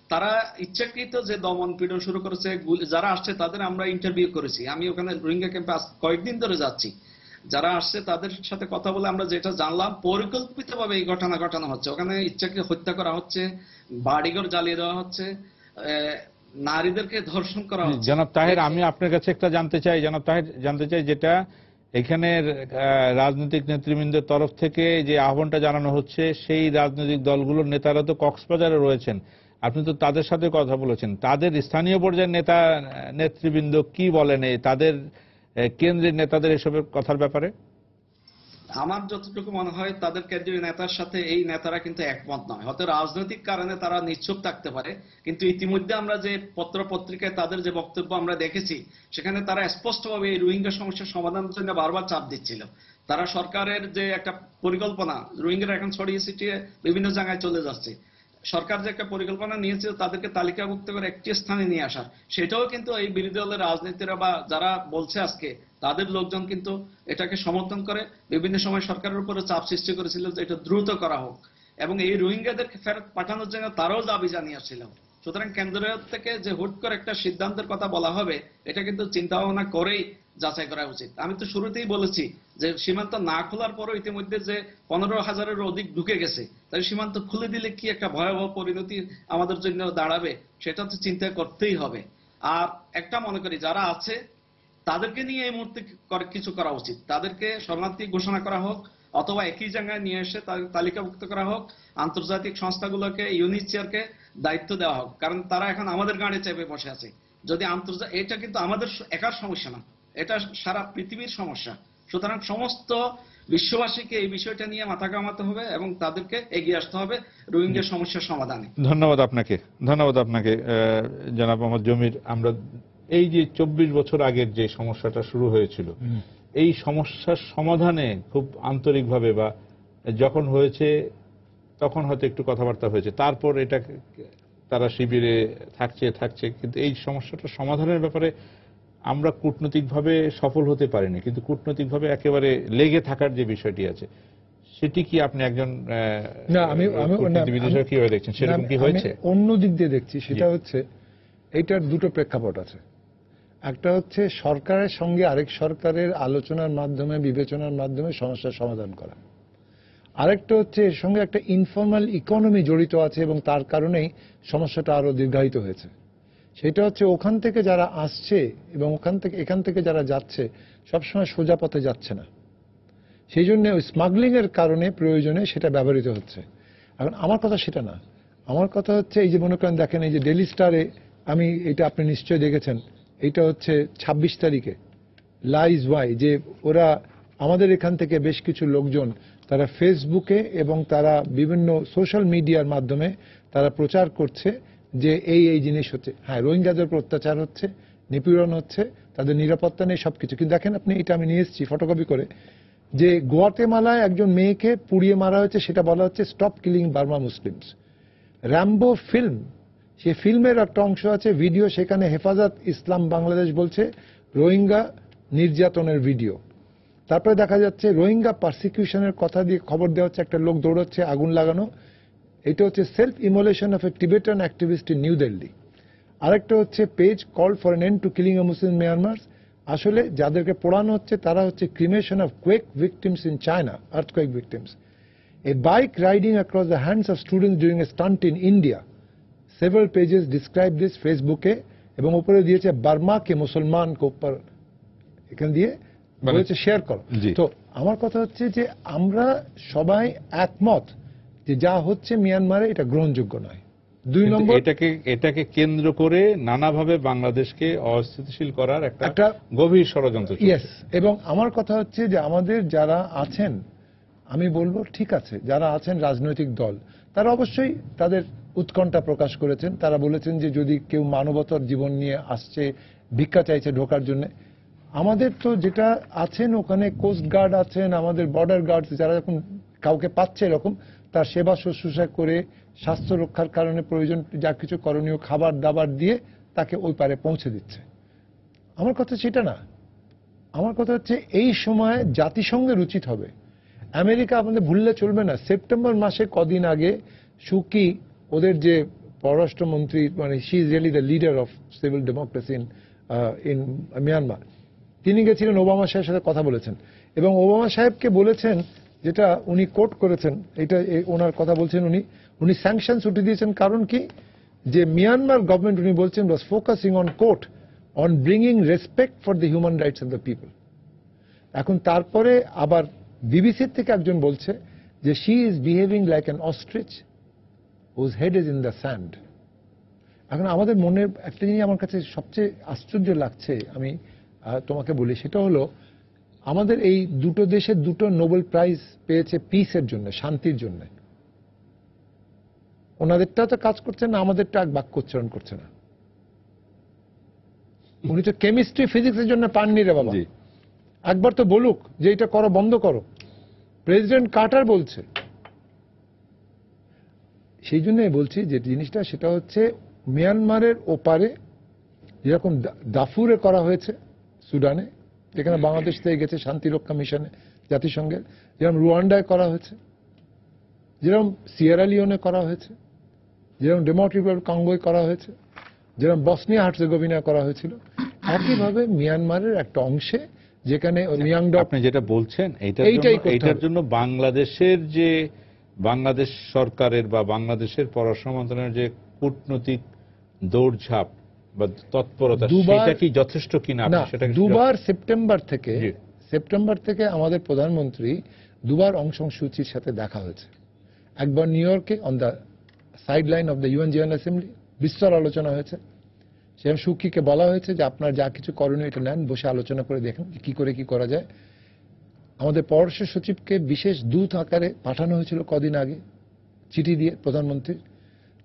E: তারা ইচ্ছাকৃত যে দমন পীড়ন শুরু করেছে, যারা আসছে তাদের আমরা ইন্টারভিউ করেছি। আমি ওখানে রোহিঙ্গা ক্যাম্পে কয়েকদিন ধরে যাচ্ছি, যারা আসছে তাদের সাথে কথা বলে আমরা যেটা জানলাম, পরিকল্পিতভাবে এই ঘটনা ঘটানো হচ্ছে। ওখানে ইচ্ছাকৃত হত্যা করা হচ্ছে, বাড়িঘর জ্বালিয়ে দেওয়া হচ্ছে, নারীদেরকে ধর্ষণ করা হচ্ছে।
A: জনাব তাহের, আমি আপনার কাছে একটা জানতে চাই, যেটা এখানের রাজনৈতিক নেতৃবৃন্দের তরফ থেকে যে আহ্বানটা জানানো হচ্ছে, সেই রাজনৈতিক দলগুলোর নেতারা তো কক্সবাজারে রয়েছেন, আপনি তো তাদের সাথে কথা বলেছেন, তাদের স্থানীয় পর্যায়ের নেতৃবৃন্দ কি বলেন তাদের কেন্দ্রের নেতাদের এসবের কথার ব্যাপারে?
E: আমার যতটুকু মনে হয় তাদের কেন্দ্রীয় নেতার সাথে এই নেতারা কিন্তু একমত নয়। হয়তো রাজনৈতিক কারণে তারা নিশ্চুপ থাকতে পারে, কিন্তু ইতিমধ্যে আমরা যে পত্র পত্রিকায় তাদের যে বক্তব্য আমরা দেখেছি, সেখানে তারা স্পষ্টভাবে এই রোহিঙ্গা সমস্যার সমাধানের জন্য বারবার চাপ দিচ্ছিল। তারা সরকারের যে একটা পরিকল্পনা, রোহিঙ্গারা এখন ছড়িয়ে ছিটিয়ে বিভিন্ন জায়গায় চলে যাচ্ছে, সরকার যে একটা পরিকল্পনা নিয়েছিল তাদেরকে তালিকাভুক্ত করে একটি স্থানে নিয়ে আসার, সেটাও কিন্তু এই বিরোধী দলের রাজনীতিরা বা যারা বলছে আজকে তাদের লোকজন কিন্তু এটাকে সমর্থন করে বিভিন্ন সময় সরকারের উপরে চাপ সৃষ্টি করেছিল যে এটা দ্রুত করা হোক, এবং এই রোহিঙ্গাদেরকে ফেরত পাঠানোর জন্য তারাও দাবি জানিয়েছিল। সুতরাং কেন্দ্র থেকে যে হুট করে একটা সিদ্ধান্তের কথা বলা হবে, এটা কিন্তু চিন্তা ভাবনা করেই যাচাই করা উচিত। আমি তো শুরুতেই বলেছি যে সীমান্ত না খোলার পরও ইতিমধ্যে যে 15,000-এর অধিক ঢুকে গেছে, তাই সীমান্ত খুলে দিলে কি একটা ভয়াবহ পরিণতি আমাদের জন্য দাঁড়াবে, সেটা তো চিন্তা করতেই হবে। আর একটা মনে করি যারা আছে তাদেরকে নিয়ে এই মুহূর্তে কিছু করা উচিত। তাদেরকে শরণার্থী ঘোষণা করা হোক, অথবা একই জায়গায় নিয়ে এসে তালিকাভুক্ত করা হোক। আন্তর্জাতিক সংস্থাগুলোকে, ইউনিসিআরকে দায়িত্ব দেওয়া হোক, কারণ তারা এখন আমাদের গাড়ি চেপে বসে আছে। যদি এটা কিন্তু আমাদের একার সমস্যা না, এটা সারা পৃথিবীর সমস্যা। সুতরাং সমস্ত বিশ্ববাসীকে এই বিষয়টা নিয়ে মাথা ঘামাতে হবে এবং তাদেরকে এগিয়ে আসতে হবে রোহিঙ্গা সমস্যার সমাধানে।
A: ধন্যবাদ আপনাকে জনাব মোহাম্মদ জমির। আমরা এই যে 24 বছর আগের যে সমস্যাটা শুরু হয়েছিল, এই সমস্যার সমাধানে খুব আন্তরিকভাবে বা যখন হয়েছে তখন হয়তো একটু কথাবার্তা হয়েছে, তারপর এটা তারা শিবিরে থাকছে, কিন্তু এই সমস্যাটা সমাধানের ব্যাপারে আমরা কূটনৈতিকভাবে সফল হতে পারিনি। কিন্তু কূটনৈতিকভাবে একেবারে লেগে থাকার যে বিষয়টি আছে, সেটি কি আপনি একজন কূটনীতিবিদ হিসেবে কিভাবে দেখছেন? সেরকম কি হয়েছে?
B: অন্য দিক দিয়ে দেখছি, সেটা হচ্ছে এইটার দুটো প্রেক্ষাপট আছে। একটা হচ্ছে সরকারের সঙ্গে আরেক সরকারের আলোচনার মাধ্যমে, বিবেচনার মাধ্যমে সমস্যার সমাধান করা। আরেকটা হচ্ছে এর সঙ্গে একটা ইনফর্মাল ইকোনমি জড়িত আছে এবং তার কারণেই সমস্যাটা আরো দীর্ঘায়িত হয়েছে। সেটা হচ্ছে ওখান থেকে যারা আসছে এবং এখান থেকে যারা যাচ্ছে সবসময় সোজা পথে যাচ্ছে না, সেই জন্য ওই স্মাগলিং এর কারণে প্রয়োজনে সেটা ব্যবহৃত হচ্ছে। এখন আমার কথা সেটা না, আমার কথা হচ্ছে এই যে মনে করেন, দেখেন এই যে ডেইলি স্টারে, এটা আপনি নিশ্চয়ই দেখেছেন, এইটা হচ্ছে 26 তারিখে লাইজ ওয়াই, যে ওরা আমাদের এখান থেকে বেশ কিছু লোকজন তারা ফেসবুকে এবং তারা বিভিন্ন সোশ্যাল মিডিয়ার মাধ্যমে তারা প্রচার করছে যে এই জিনিস হচ্ছে, হ্যাঁ রোহিঙ্গাদের উপর অত্যাচার হচ্ছে, নিপীড়ন হচ্ছে, তাদের নিরাপত্তা নেই, সবকিছু। কিন্তু দেখেন আপনি, এটা আমি নিয়ে এসেছি ফটোকপি করে, যে গুয়াতেমালায় একজন মেয়েকে পুড়িয়ে মারা হয়েছে, সেটা বলা হচ্ছে stop killing Burma Muslims. Rambo film সেই ফিল্মের একটা অংশ আছে, ভিডিও, সেখানে হেফাজত ইসলাম বাংলাদেশ বলছে রোহিঙ্গা নির্যাতনের ভিডিও। তারপরে দেখা যাচ্ছে রোহিঙ্গা পারসিকিউশনের কথা দিয়ে খবর দেওয়া হচ্ছে, একটা লোক দৌড়াচ্ছে আগুন লাগানো। এটা হচ্ছে self immolation of a Tibetan activist in New Delhi. আরেকটা হচ্ছে page call for an end to killing a Muslim Myanmar. আসলে যাদেরকে পোড়ানো হচ্ছে তারা হচ্ছে cremation of quake victims in China, earthquake victims. A bike riding across the hands of students during a stunt in India. Several pages describe this ফেসবুকে, এবং উপরে দিয়েছে বার্মা কে মুসলমান কো উপর, এখান দিয়ে বলেছে শেয়ার করো। তো আমার কথা হচ্ছে যে আমরা সবাই একমত যে যা হচ্ছে মিয়ানমারে এটা গ্রহণযোগ্য নয়। 2 নম্বর,
A: এটাকে কেন্দ্র করে নানাভাবে বাংলাদেশকে অস্থিতিশীল করার একটা গভীর ষড়যন্ত্র।
B: ইয়েস, এবং আমার কথা হচ্ছে যে আমাদের যারা আছেন, আমি বলবো ঠিক আছে, যারা আছেন রাজনৈতিক দল, তারা অবশ্যই তাদের উৎকণ্ঠা প্রকাশ করেছেন। তারা বলেছেন যে যদি কেউ মানবতার জীবন নিয়ে আসছে, ভিক্ষা চাইছে ঢোকার জন্য, আমাদের তো যেটা আছেন ওখানে কোস্ট গার্ড আছেন, আমাদের বর্ডার গার্ডস, যারা যখন কাউকে পাচ্ছে এরকম তার সেবা শুশ্রূষা করে স্বাস্থ্য রক্ষার কারণে প্রয়োজন যা কিছু করণীয় খাবার দাবার দিয়ে তাকে ওই পারে পৌঁছে দিচ্ছে। আমার কথা সেটা না, আমার কথা হচ্ছে এই সময় জাতিসংঘের উচিত হবে, আমেরিকা আপনাদের ভুললে চলবে না। সেপ্টেম্বর মাসে কদিন আগে সুকি, ওদের যে পররাষ্ট্রমন্ত্রী, মানে she is really the leader of civil democracy in Myanmar, তিনি গেছিলেন ওবামা সাহেবের সাথে কথা বলেছেন, এবং ওবামা সাহেবকে বলেছেন, যেটা উনি কোট করেছেন, এটা ওনার কথা বলছেন, উনি স্যাংশনস উঠিয়ে দিয়েছেন। কারণ কি, যে মিয়ানমার গভর্নমেন্ট, উনি বলছেন, was focusing on court on bringing respect for the human rights of the people. এখন তারপরে আবার বিবিসির থেকে একজন বলছে যে she is behaving like an ostrich whose head is in the sand. এখন আমাদের মনের একটা জিনিস আমার কাছে সবচেয়ে আশ্চর্য লাগছে, আমি তোমাকে বলি, সেটা হলো আমাদের এই দুটো দেশের দুটো নোবেল প্রাইজ পেয়েছে পিসের জন্য, শান্তির জন্য। ওনাদেরটা তো কাজ করছে না, আমাদেরটা এক বাক্য উচ্চারণ করছে না। উনি তো কেমিস্ট্রি ফিজিক্সের জন্য পাননি রে বাবা, একবার তো বলুক যে এটা করো, বন্ধ করো। প্রেসিডেন্ট কার্টার বলছে। সেই জন্যই বলছি যে জিনিসটা, সেটা হচ্ছে মিয়ানমারের ওপারে যেরকম দাফুরে করা হয়েছে, সুদানে, যেখানে বাংলাদেশ থেকে গেছে শান্তিরক্ষা মিশনে জাতিসংঘের, যেরকম রুয়ান্ডায় করা হয়েছে, যেরকম সিয়েরা লিওনে করা হয়েছে, যেরকম ডেমোক্রেটিক রিপাবলিক কঙ্গোয় করা হয়েছে, যেরকম বসনিয়া হার্জেগোভিনা করা হয়েছিল, একইভাবে মিয়ানমারের একটা অংশে, যেখানে
A: আপনি যেটা বলছেন এইটার জন্য বাংলাদেশ সরকারের বা বাংলাদেশের পররাষ্ট্র মন্ত্রণালয়ের যে কূটনৈতিক দৌড়ঝাঁপ বা তৎপরতা, সেটা কি যথেষ্ট কিনা?
B: দুবার সেপ্টেম্বর থেকে আমাদের প্রধানমন্ত্রী দুবার অং সান সুচির সাথে দেখা হয়েছে। একবার নিউ ইয়র্কে on the side line of the UN general assembly বিস্তর আলোচনা হয়েছে। সেখানে সুকিকে বলা হয়েছে যে আপনার যা কিছু করণীয় এটা নেন, বসে আলোচনা করে দেখেন কি করে কি করা যায়। আমাদের পররাষ্ট্র সচিবকে বিশেষ দূত আকারে পাঠানো হয়েছিল কদিন আগে, চিঠি দিয়ে প্রধানমন্ত্রীর।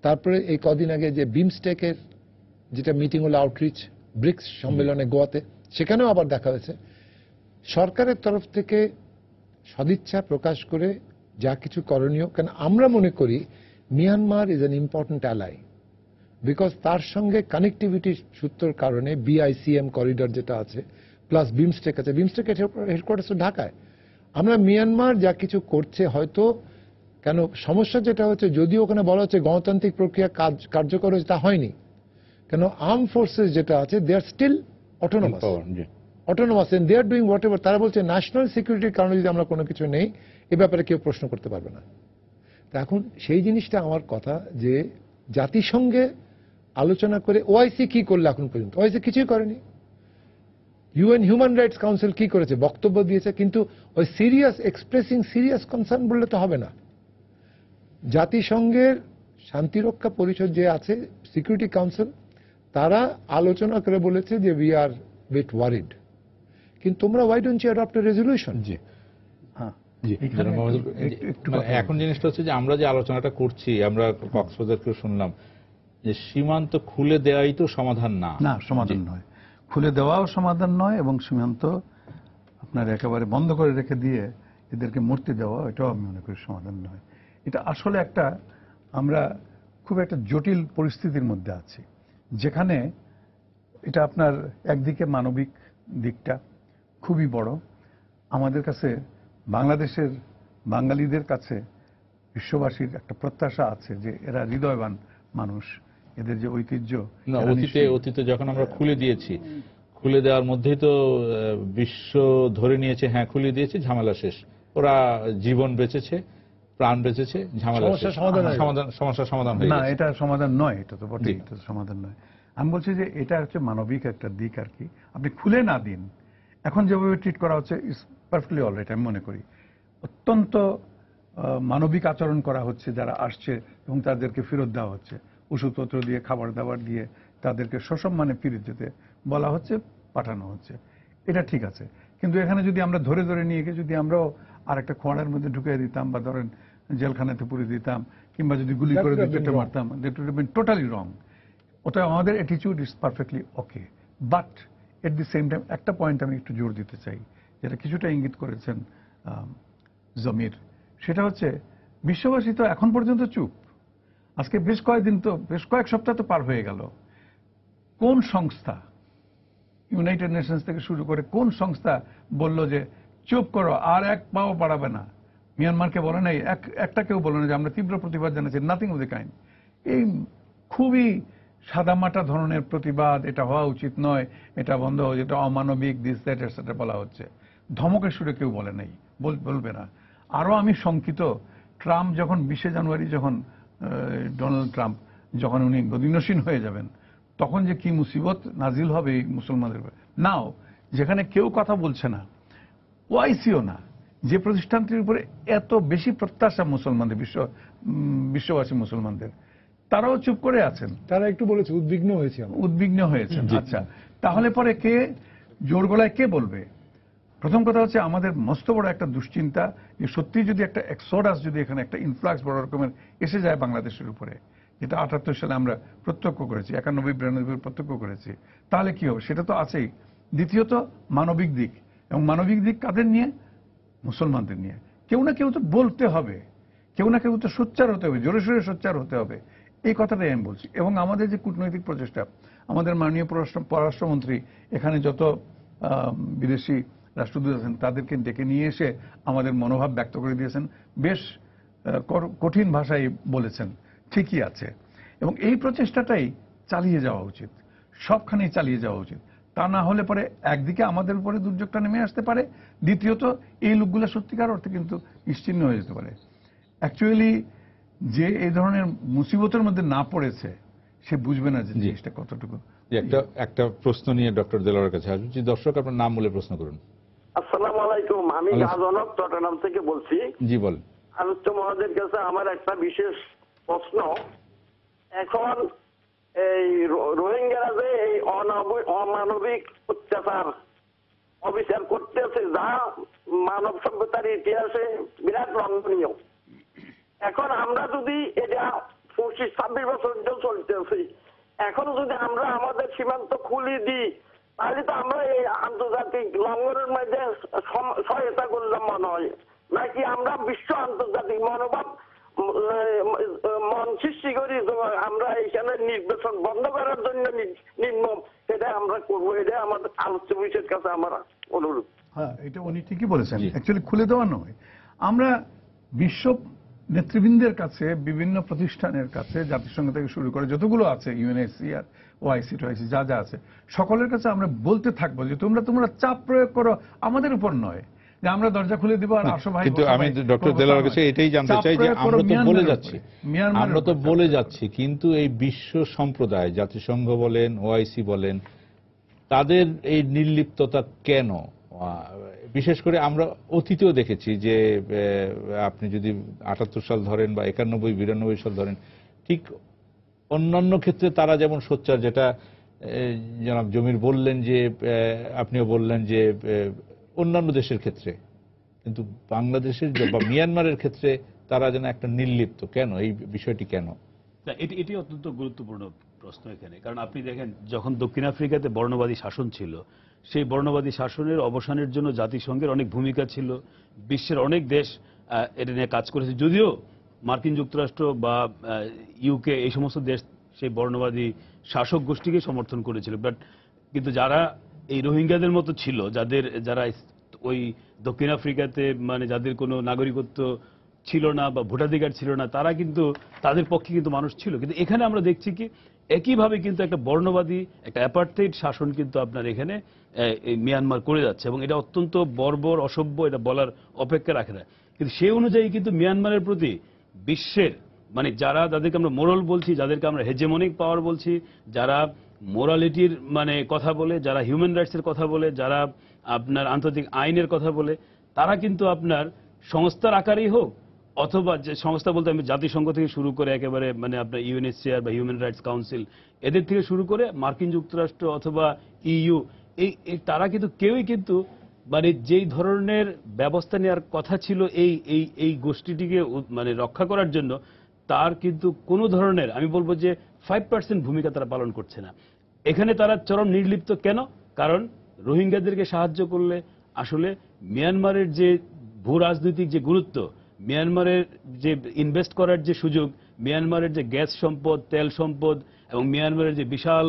B: তারপরে এই কদিন আগে যে বিমস্টেকের যেটা মিটিং হলো, আউটরিচ ব্রিক্স সম্মেলনে গোয়াতে, সেখানেও আবার দেখা হয়েছে। সরকারের তরফ থেকে সদিচ্ছা প্রকাশ করে যা কিছু করণীয়, কেন আমরা মনে করি Myanmar is an important ally, because তার সঙ্গে কানেক্টিভিটি সূত্রের কারণে BICM করিডর যেটা আছে, প্লাস বিমস্টেক আছে, বিমস্টেকের হেডকোয়ার্টার্স ঢাকায়। আমরা মিয়ানমার যা কিছু করছে, হয়তো কেন সমস্যা যেটা হচ্ছে, যদিও ওখানে বলা হচ্ছে গণতান্ত্রিক প্রক্রিয়া কার্যকর হয়েছে, তা হয়নি। কেন আর্ম ফোর্সেস যেটা আছে, they are still autonomous and they are doing whatever. তারা বলছে ন্যাশনাল সিকিউরিটির কারণে যদি আমরা কোনো কিছু নেই, এ ব্যাপারে কেউ প্রশ্ন করতে পারবে না। তা এখন সেই জিনিসটা আমার কথা, যে জাতিসংঘে আলোচনা করে OIC কি করলে এখন পর্যন্ত? OIC কিছুই করেনি। UN হিউম্যান রাইটস কাউন্সিল কি করেছে? বক্তব্য দিয়েছে, কিন্তু ওই এক্সপ্রেসিং সিরিয়াস কনসার্ন বললে তো হবে না। জাতিসংঘের শান্তিরক্ষা পরিষদ যে আছে, সিকিউরিটি কাউন্সিল, তারা আলোচনা করে বলেছে যে উই আর বিট ওয়ারিড, কিন্তু তোমরা why don't you adopt a resolution?
A: এখন জিনিসটা হচ্ছে যে আমরা যে আলোচনাটা করছি, আমরা কক্সবাজারকেও শুনলাম যে সীমান্ত খুলে দেওয়াই তো সমাধান না।
C: না, সমাধান নয়, খুলে দেওয়াও সমাধান নয়, এবং সীমান্ত আপনার একেবারে বন্ধ করে রেখে দিয়ে এদেরকে মরতে দেওয়া, এটাও আমি মনে করি সমাধান নয়। এটা আসলে একটা, আমরা খুব একটা জটিল পরিস্থিতির মধ্যে আছি, যেখানে এটা আপনার একদিকে মানবিক দিকটা খুবই বড়। আমাদের কাছে বাংলাদেশের বাঙালিদের কাছে বিশ্ববাসীর একটা প্রত্যাশা আছে যে এরা হৃদয়বান মানুষ, এদের যে ঐতিহ্য।
A: না,
C: এরা নিশ্চয়ই-
A: অতীতে যখন আমরা খুলে দিয়েছি, খুলে দেওয়ার মধ্যেই তো বিশ্ব ধরে নিয়েছে, হ্যাঁ খুলে দিয়েছি, ঝামেলা শেষ। ওরা জীবন বেঁচেছে, প্রাণ বেঁচেছে, ঝামেলা শেষ, সমস্যার সমাধান হয়ে
C: না,
A: গেছে।
C: এটা সমাধান নয়, এটা তো বটেই,
A: জি।
C: এটা তো সমাধান নয়। আমি বলছি যে এটা হচ্ছে মানবিক একটা দিক আর কি। আপনি খুলে না দিন, এখন যেভাবে ট্রিট করা হচ্ছে ইজ পারফেক্টলি অলরাইট আমি মনে করি। অত্যন্ত মানবিক আচরণ করা হচ্ছে যারা আসছে, এবং তাদেরকে ফেরত দেওয়া হচ্ছে ওষুধপত্র দিয়ে, খাবার দাবার দিয়ে, তাদেরকে সসম্মানে ফিরে যেতে বলা হচ্ছে, পাঠানো হচ্ছে। এটা ঠিক আছে, কিন্তু এখানে যদি আমরা ধরে ধরে নিয়ে গিয়ে যদি আমরাও আর একটা খোঁড়ার মধ্যে ঢুকিয়ে দিতাম, বা ধরেন জেলখানাতে পুরে দিতাম, কিংবা যদি গুলি করে দিতে মারতাম, that would have been totally wrong. ওটা আমাদের attitude is perfectly okay, but at the same time একটা পয়েন্ট আমি একটু জোর দিতে চাই, যেটা কিছুটা ইঙ্গিত করেছেন জমির। সেটা হচ্ছে বিশ্ববাসী তো এখন পর্যন্ত চুপ। আজকে বেশ কয়েক সপ্তাহ তো পার হয়ে গেল। কোন সংস্থা, ইউনাইটেড নেশনস থেকে শুরু করে কোন সংস্থা বলল যে চুপ করো, আর এক পাও বাড়াবে না? মিয়ানমারকে বলে নাই, একটা কেউ বলে না যে আমরা তীব্র প্রতিবাদ জানাচ্ছি, নাথিং অফ দ্য কাইন্ড। এই খুবই সাদামাটা ধরনের প্রতিবাদ, এটা হওয়া উচিত নয়, এটা বন্ধ হওয়া, এটা অমানবিক, দিস দ্যাট এটসেট্রা বলা হচ্ছে। ধমকের সুরে কেউ বলে নাই, বলবে না। আরো আমি শঙ্কিত, ট্রাম্প যখন 20 জানুয়ারি যখন ডোনাল্ড ট্রাম্প যখন উনি গদিনসীন হয়ে যাবেন, তখন যে কি মুসিবত নাজিল হবে এই মুসলমানদের উপর। নাও যেখানে কেউ কথা বলছে না, ওআইসিও না, যে প্রতিষ্ঠানটির উপরে এত বেশি প্রত্যাশা মুসলমানদের, বিশ্ববাসী মুসলমানদের, তারাও চুপ করে আছেন।
B: তারা একটু বলেছে
C: উদ্বিগ্ন হয়েছেন। আচ্ছা, তাহলে পরে কে জোর গলায় কে বলবে? প্রথম কথা হচ্ছে আমাদের মস্ত বড় একটা দুশ্চিন্তা যে সত্যি যদি একটা এক্সোডাস, যদি এখানে একটা ইনফ্লাক্স বড় রকমের এসে যায় বাংলাদেশের উপরে, যেটা 78 সালে আমরা প্রত্যক্ষ করেছি, 91-92 প্রত্যক্ষ করেছি, তাহলে কি হবে? সেটা তো আছেই। দ্বিতীয়ত মানবিক দিক, এবং মানবিক দিক কাদের নিয়ে? মুসলমানদের নিয়ে। কেউ না কেউ তো বলতে হবে, কেউ না কেউ তো সোচ্চার হতে হবে, জোরে সোরে সোচ্চার হতে হবে, এই কথাটাই আমি বলছি। এবং আমাদের যে কূটনৈতিক প্রচেষ্টা, আমাদের মাননীয় পররাষ্ট্রমন্ত্রী এখানে যত বিদেশি রাষ্ট্রদূত আছেন তাদেরকে ডেকে নিয়ে এসে আমাদের মনোভাব ব্যক্ত করে দিয়েছেন, বেশ কঠিন ভাষায় বলেছেন, ঠিকই আছে। এবং এই প্রচেষ্টাটাই চালিয়ে যাওয়া উচিত, সবখানেই চালিয়ে যাওয়া উচিত। তা না হলে পরে একদিকে আমাদের উপরে দুর্যোগটা নেমে আসতে পারে, দ্বিতীয়ত এই লোকগুলো সত্যিকার অর্থে কিন্তু নিশ্চিহ্ন হয়ে যেতে পারে। অ্যাকচুয়ালি যে এই ধরনের মুসিবতের মধ্যে না পড়েছে সে বুঝবে না যে জিনিসটা কতটুকু।
A: একটা প্রশ্ন নিয়ে ডক্টর দেলোয়ারের কাছে আসুন। দর্শক আপনার নাম বলে প্রশ্ন করুন।
F: আসসালামু আলাইকুম, আমি গাজনক চট্টগ্রাম থেকে বলছি।
A: জি বল।
F: আলোচ্য মহোদয়ের কাছে আমার একটা বিশেষ প্রশ্ন। এখন এই রোহিঙ্গারা যে এই অমানবিক অত্যাচার অবিচার করতেছে, যা মানব সভ্যতার ইতিহাসে বিরাট লঙ্ঘনীয়। এখন আমরা যদি এটা 25-26 বছর চলতেছি, এখন যদি আমরা আমাদের সীমান্ত খুলে দিই, তাহলে তো আমরা এই আন্তর্জাতিক লঙ্ঘনের মধ্যে সহায়তা করলাম মনে হয়, নাকি আমরা বিশ্ব আন্তর্জাতিক মনোভাব মন সৃষ্টি করি আমরা এখানে নির্বাচন বন্ধ করার জন্য নির্মম, সেটা আমরা করবো। এটা আমাদের আলোচ্য বিষয়ের কাছে আমার অনুরোধ।
C: হ্যাঁ, এটা উনি ঠিকই বলেছেন। অ্যাকচুয়ালি খুলে দেওয়া নয়, আমরা বিশ্ব নেতৃবৃন্দের কাছে, বিভিন্ন প্রতিষ্ঠানের কাছে, জাতিসংঘ থেকে শুরু করে যতগুলো আছে, ইউএনএইচসিআর, ওআইসি টোআইসি, যা যা আছে, সকলের কাছে আমরা বলতে থাকবো যে তোমরা চাপ প্রয়োগ করো আমাদের উপর নয়, যে আমরা দরজা খুলে দিব আর আসো ভাই।
A: কিন্তু আমি ডক্টর দেলোয়ারের কাছে এটাই জানতে চাই যে আমরা তো বলে যাচ্ছি, কিন্তু এই বিশ্ব সম্প্রদায়, জাতিসংঘ বলেন, ওআইসি বলেন, তাদের এই নির্লিপ্ততা কেন? বিশেষ করে আমরা অতীতেও দেখেছি যে আপনি যদি 78 সাল ধরেন বা 91-92 সাল ধরেন, ঠিক অন্যান্য ক্ষেত্রে তারা যেমন সোচ্চার, যেটা জনাব জমির বললেন, যে আপনিও বললেন যে অন্যান্য দেশের ক্ষেত্রে, কিন্তু বাংলাদেশের বা মিয়ানমারের ক্ষেত্রে তারা যেন একটা নির্লিপ্ত। কেন এই বিষয়টি কেন?
D: এটি অত্যন্ত গুরুত্বপূর্ণ প্রশ্ন এখানে। কারণ আপনি দেখেন, যখন দক্ষিণ আফ্রিকাতে বর্ণবাদী শাসন ছিল, সেই বর্ণবাদী শাসনের অবসানের জন্য জাতিসংঘের অনেক ভূমিকা ছিল, বিশ্বের অনেক দেশ এটা নিয়ে কাজ করেছে। যদিও মার্কিন যুক্তরাষ্ট্র বা ইউকে এই সমস্ত দেশ সেই বর্ণবাদী শাসক গোষ্ঠীকে সমর্থন করেছিল, বাট কিন্তু যারা এই রোহিঙ্গাদের মতো ছিল, যারা ওই দক্ষিণ আফ্রিকাতে মানে যাদের কোনো নাগরিকত্ব ছিল না বা ভোটাধিকার ছিল না, তারা কিন্তু তাদের পক্ষে কিন্তু মানুষ ছিল। কিন্তু এখানে আমরা দেখছি কি একইভাবে কিন্তু একটা বর্ণবাদী একটা অ্যাপার্থাইড শাসন কিন্তু আপনার এখানে মিয়ানমার করে যাচ্ছে, এবং এটা অত্যন্ত বর্বর অসভ্য, এটা বলার অপেক্ষা রাখে না। কিন্তু সেই অনুযায়ী কিন্তু মিয়ানমারের প্রতি বিশ্বের মানে যারা যাদেরকে আমরা মোরাল বলছি, যাদেরকে আমরা হেজেমনিক পাওয়ার বলছি, যারা মোরালিটির মানে কথা বলে, যারা হিউম্যান রাইটসের কথা বলে, যারা আপনার আন্তর্জাতিক আইনের কথা বলে, তারা কিন্তু আপনার সংস্থার আকারেই হোক অথবা যে সংস্থা বলতে আমি জাতিসংঘ থেকে শুরু করে একেবারে মানে আপনার ইউএনএইচসিআর বা হিউম্যান রাইটস কাউন্সিল এদের থেকে শুরু করে মার্কিন যুক্তরাষ্ট্র অথবা ইইউ এই তারা কিন্তু কেউই কিন্তু মানে যেই ধরনের ব্যবস্থা নেওয়ার কথা ছিল এই গোষ্ঠীটিকে মানে রক্ষা করার জন্য, তার কিন্তু কোনো ধরনের আমি বলবো যে 5% ভূমিকা তারা পালন করছে না। এখানে তারা চরম নির্লিপ্ত কেন? কারণ রোহিঙ্গাদেরকে সাহায্য করলে আসলে মিয়ানমারের যে ভূ রাজনৈতিক যে গুরুত্ব, মিয়ানমারের যে ইনভেস্ট করার যে সুযোগ, মিয়ানমারের যে গ্যাস সম্পদ, তেল সম্পদ, এবং মিয়ানমারের যে বিশাল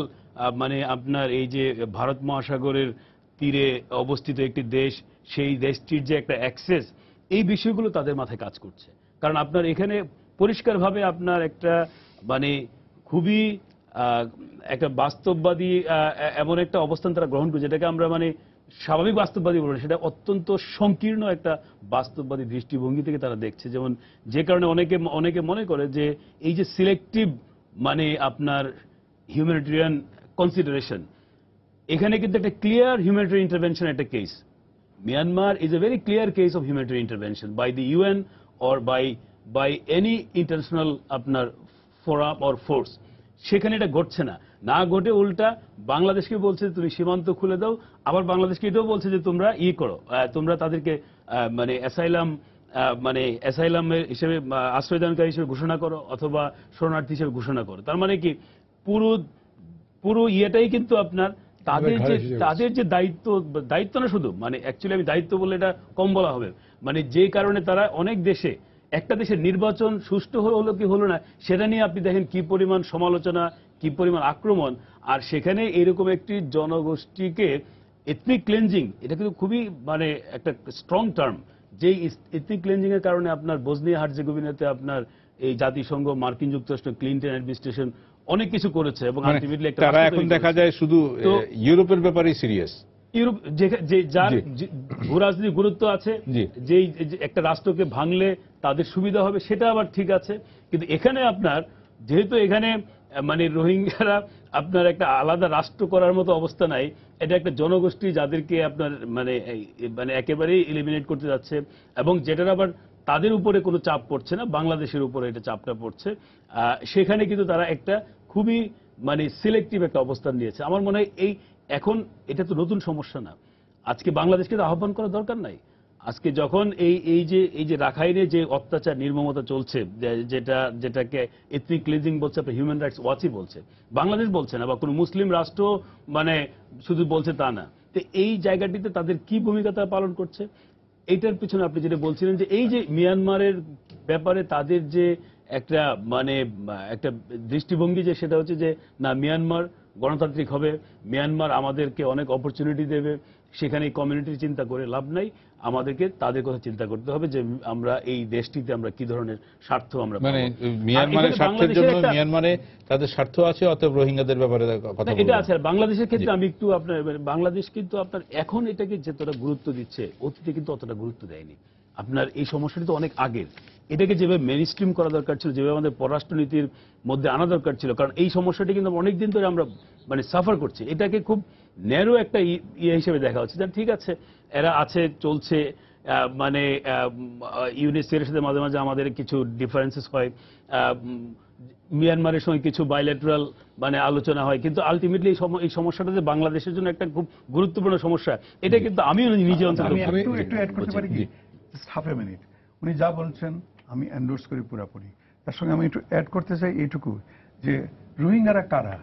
D: মানে আপনার এই যে ভারত মহাসাগরের তীরে অবস্থিত একটি দেশ, সেই দেশটির যে একটা অ্যাক্সেস, এই বিষয়গুলো তাদের মাথায় কাজ করছে। কারণ আপনার এখানে পরিষ্কারভাবে আপনার একটা মানে খুবই একটা বাস্তববাদী এমন একটা অবস্থান তারা গ্রহণ করছে, যেটাকে আমরা মানে স্বাভাবিক বাস্তববাদী বলবো, সেটা অত্যন্ত সংকীর্ণ একটা বাস্তববাদী দৃষ্টিভঙ্গি থেকে তারা দেখছে। যেমন যে কারণে অনেকে মনে করে যে এই যে সিলেক্টিভ মানে আপনার হিউম্যানিটেরিয়ান কনসিডারেশন, এখানে কিন্তু একটা ক্লিয়ার হিউম্যানিটেরিয়ান ইন্টারভেনশন একটা case. Myanmar is a very clear case of humanitarian intervention by the UN or by any international আপনার forum or force। সেখানে এটা ঘটছে না, না ঘটে উল্টা বাংলাদেশকে বলছে তুমি সীমান্ত খুলে দাও, আবার বাংলাদেশকে এটাও বলছে যে তোমরা করো, তোমরা তাদেরকে মানে অ্যাসাইলাম হিসেবে আশ্রয়দানকারী হিসেবে ঘোষণা করো অথবা শরণার্থী হিসেবে ঘোষণা করো। তার মানে কি পুরো ইয়েটাই কিন্তু আপনার তাদের যে দায়িত্ব না শুধু, মানে অ্যাকচুয়ালি আমি দায়িত্ব বললে এটা কম বলা হবে, মানে যে কারণে তারা অনেক দেশে একটা দেশের নির্বাচন সুষ্ঠু হলো কি হলো না সেটা নিয়ে আপনি দেখেন কি পরিমাণ সমালোচনা, কি পরিমাণ আক্রমণ। আর সেখানে এরকম একটি জনগোষ্ঠীকে এথনিক ক্লেনজিং, এটা কিন্তু খুবই মানে একটা স্ট্রং টার্ম, যেই এথনিক ক্লেনজিং এর কারণে আপনার বসনিয়া হার্জেগোভিনাতে আপনার এই জাতিসংঘ, মার্কিন যুক্তরাষ্ট্র, ক্লিনটন অ্যাডমিনিস্ট্রেশন অনেক কিছু করেছে, এবং আলটিমেটলি
A: তারা এখন দেখা যায় শুধু ইউরোপের ব্যাপারেই সিরিয়াস।
D: ইউরোপ যার ভূ রাজনীতির গুরুত্ব আছে, যে একটা রাষ্ট্রকে ভাঙলে তাদের সুবিধা হবে, সেটা আবার ঠিক আছে। কিন্তু এখানে আপনার যেহেতু এখানে মানে রোহিঙ্গারা আপনার একটা আলাদা রাষ্ট্র করার মতো অবস্থা নাই, এটা একটা জনগোষ্ঠী যাদেরকে আপনার মানে একেবারেই এলিমিনেট করতে যাচ্ছে, এবং যেটার আবার তাদের উপরে কোনো চাপ পড়ছে না, বাংলাদেশের উপরে এটা চাপটা পড়ছে। সেখানে কিন্তু তারা একটা খুবই মানে সিলেক্টিভ একটা অবস্থান নিয়েছে। আমার মনে হয় এখন এটা তো নতুন সমস্যা না, আজকে বাংলাদেশকে তো আহ্বান করার দরকার নাই। আজকে যখন এই যে রাখাইনে যে অত্যাচার নির্মমতা চলছে, যেটাকে এথনিক ক্লিনজিং বলছে, আপনার হিউম্যান রাইটস ওয়াচই বলছে, বাংলাদেশ বলছে না, বা কোনো মুসলিম রাষ্ট্র মানে শুধু বলছে তা না। তো এই জায়গাটিতে তাদের কি ভূমিকা তারা পালন করছে, এইটার পিছনে আপনি যেটা বলছিলেন যে এই যে মিয়ানমারের ব্যাপারে তাদের যে একটা মানে একটা দৃষ্টিভঙ্গি, যে সেটা হচ্ছে যে না, মিয়ানমার গণতান্ত্রিক হবে, মিয়ানমার আমাদেরকে অনেক অপরচুনিটি দেবে, সেখানে কমিউনিটির চিন্তা করে লাভ নাই, আমাদেরকে তাদের কথা চিন্তা করতে হবে যে আমরা এই দেশটিতে আমরা কি ধরনের স্বার্থ আমরা
A: মানে মিয়ানমারের স্বার্থের জন্য মিয়ানমারে তাদের স্বার্থ আছে, অতএব রোহিঙ্গাদের ব্যাপারে কথা
D: এটা আছে। বাংলাদেশের ক্ষেত্রে আমি একটু আপনার বাংলাদেশ কিন্তু আপনার এখন এটাকে যতটা গুরুত্ব দিচ্ছে, অতীতে কিন্তু অতটা গুরুত্ব দেয়নি। আপনার এই সমস্যাটি তো অনেক আগের, এটাকে যেভাবে মেইনস্ট্রিম করা দরকার ছিল, যেভাবে আমাদের পররাষ্ট্রনীতির মধ্যে আনা দরকার ছিল, কারণ এই সমস্যাটি কিন্তু অনেকদিন ধরে আমরা মানে সাফার করছি, এটাকে খুব ন্যারো একটা ইয়ে হিসেবে দেখা হচ্ছে। ঠিক আছে, এরা আছে, চলছে, মানে ইউনিসেফের সাথে মাঝে মাঝে আমাদের কিছু ডিফারেন্সেস হয়, মিয়ানমারের সঙ্গে কিছু বাইলেটারাল মানে আলোচনা হয়, কিন্তু আলটিমেটলি এই সমস্যাটা যে বাংলাদেশের জন্য একটা খুব গুরুত্বপূর্ণ সমস্যা, এটা কিন্তু আমিও নিজে
C: একটু অ্যাড করতে পারি কি, হাফ এ মিনিট। উনি যা বলছেন আমি এন্ডোর্স করি পুরোপুরি, তার সঙ্গে আমি একটু অ্যাড করতে চাই এইটুকু যে রোহিঙ্গারা কারা?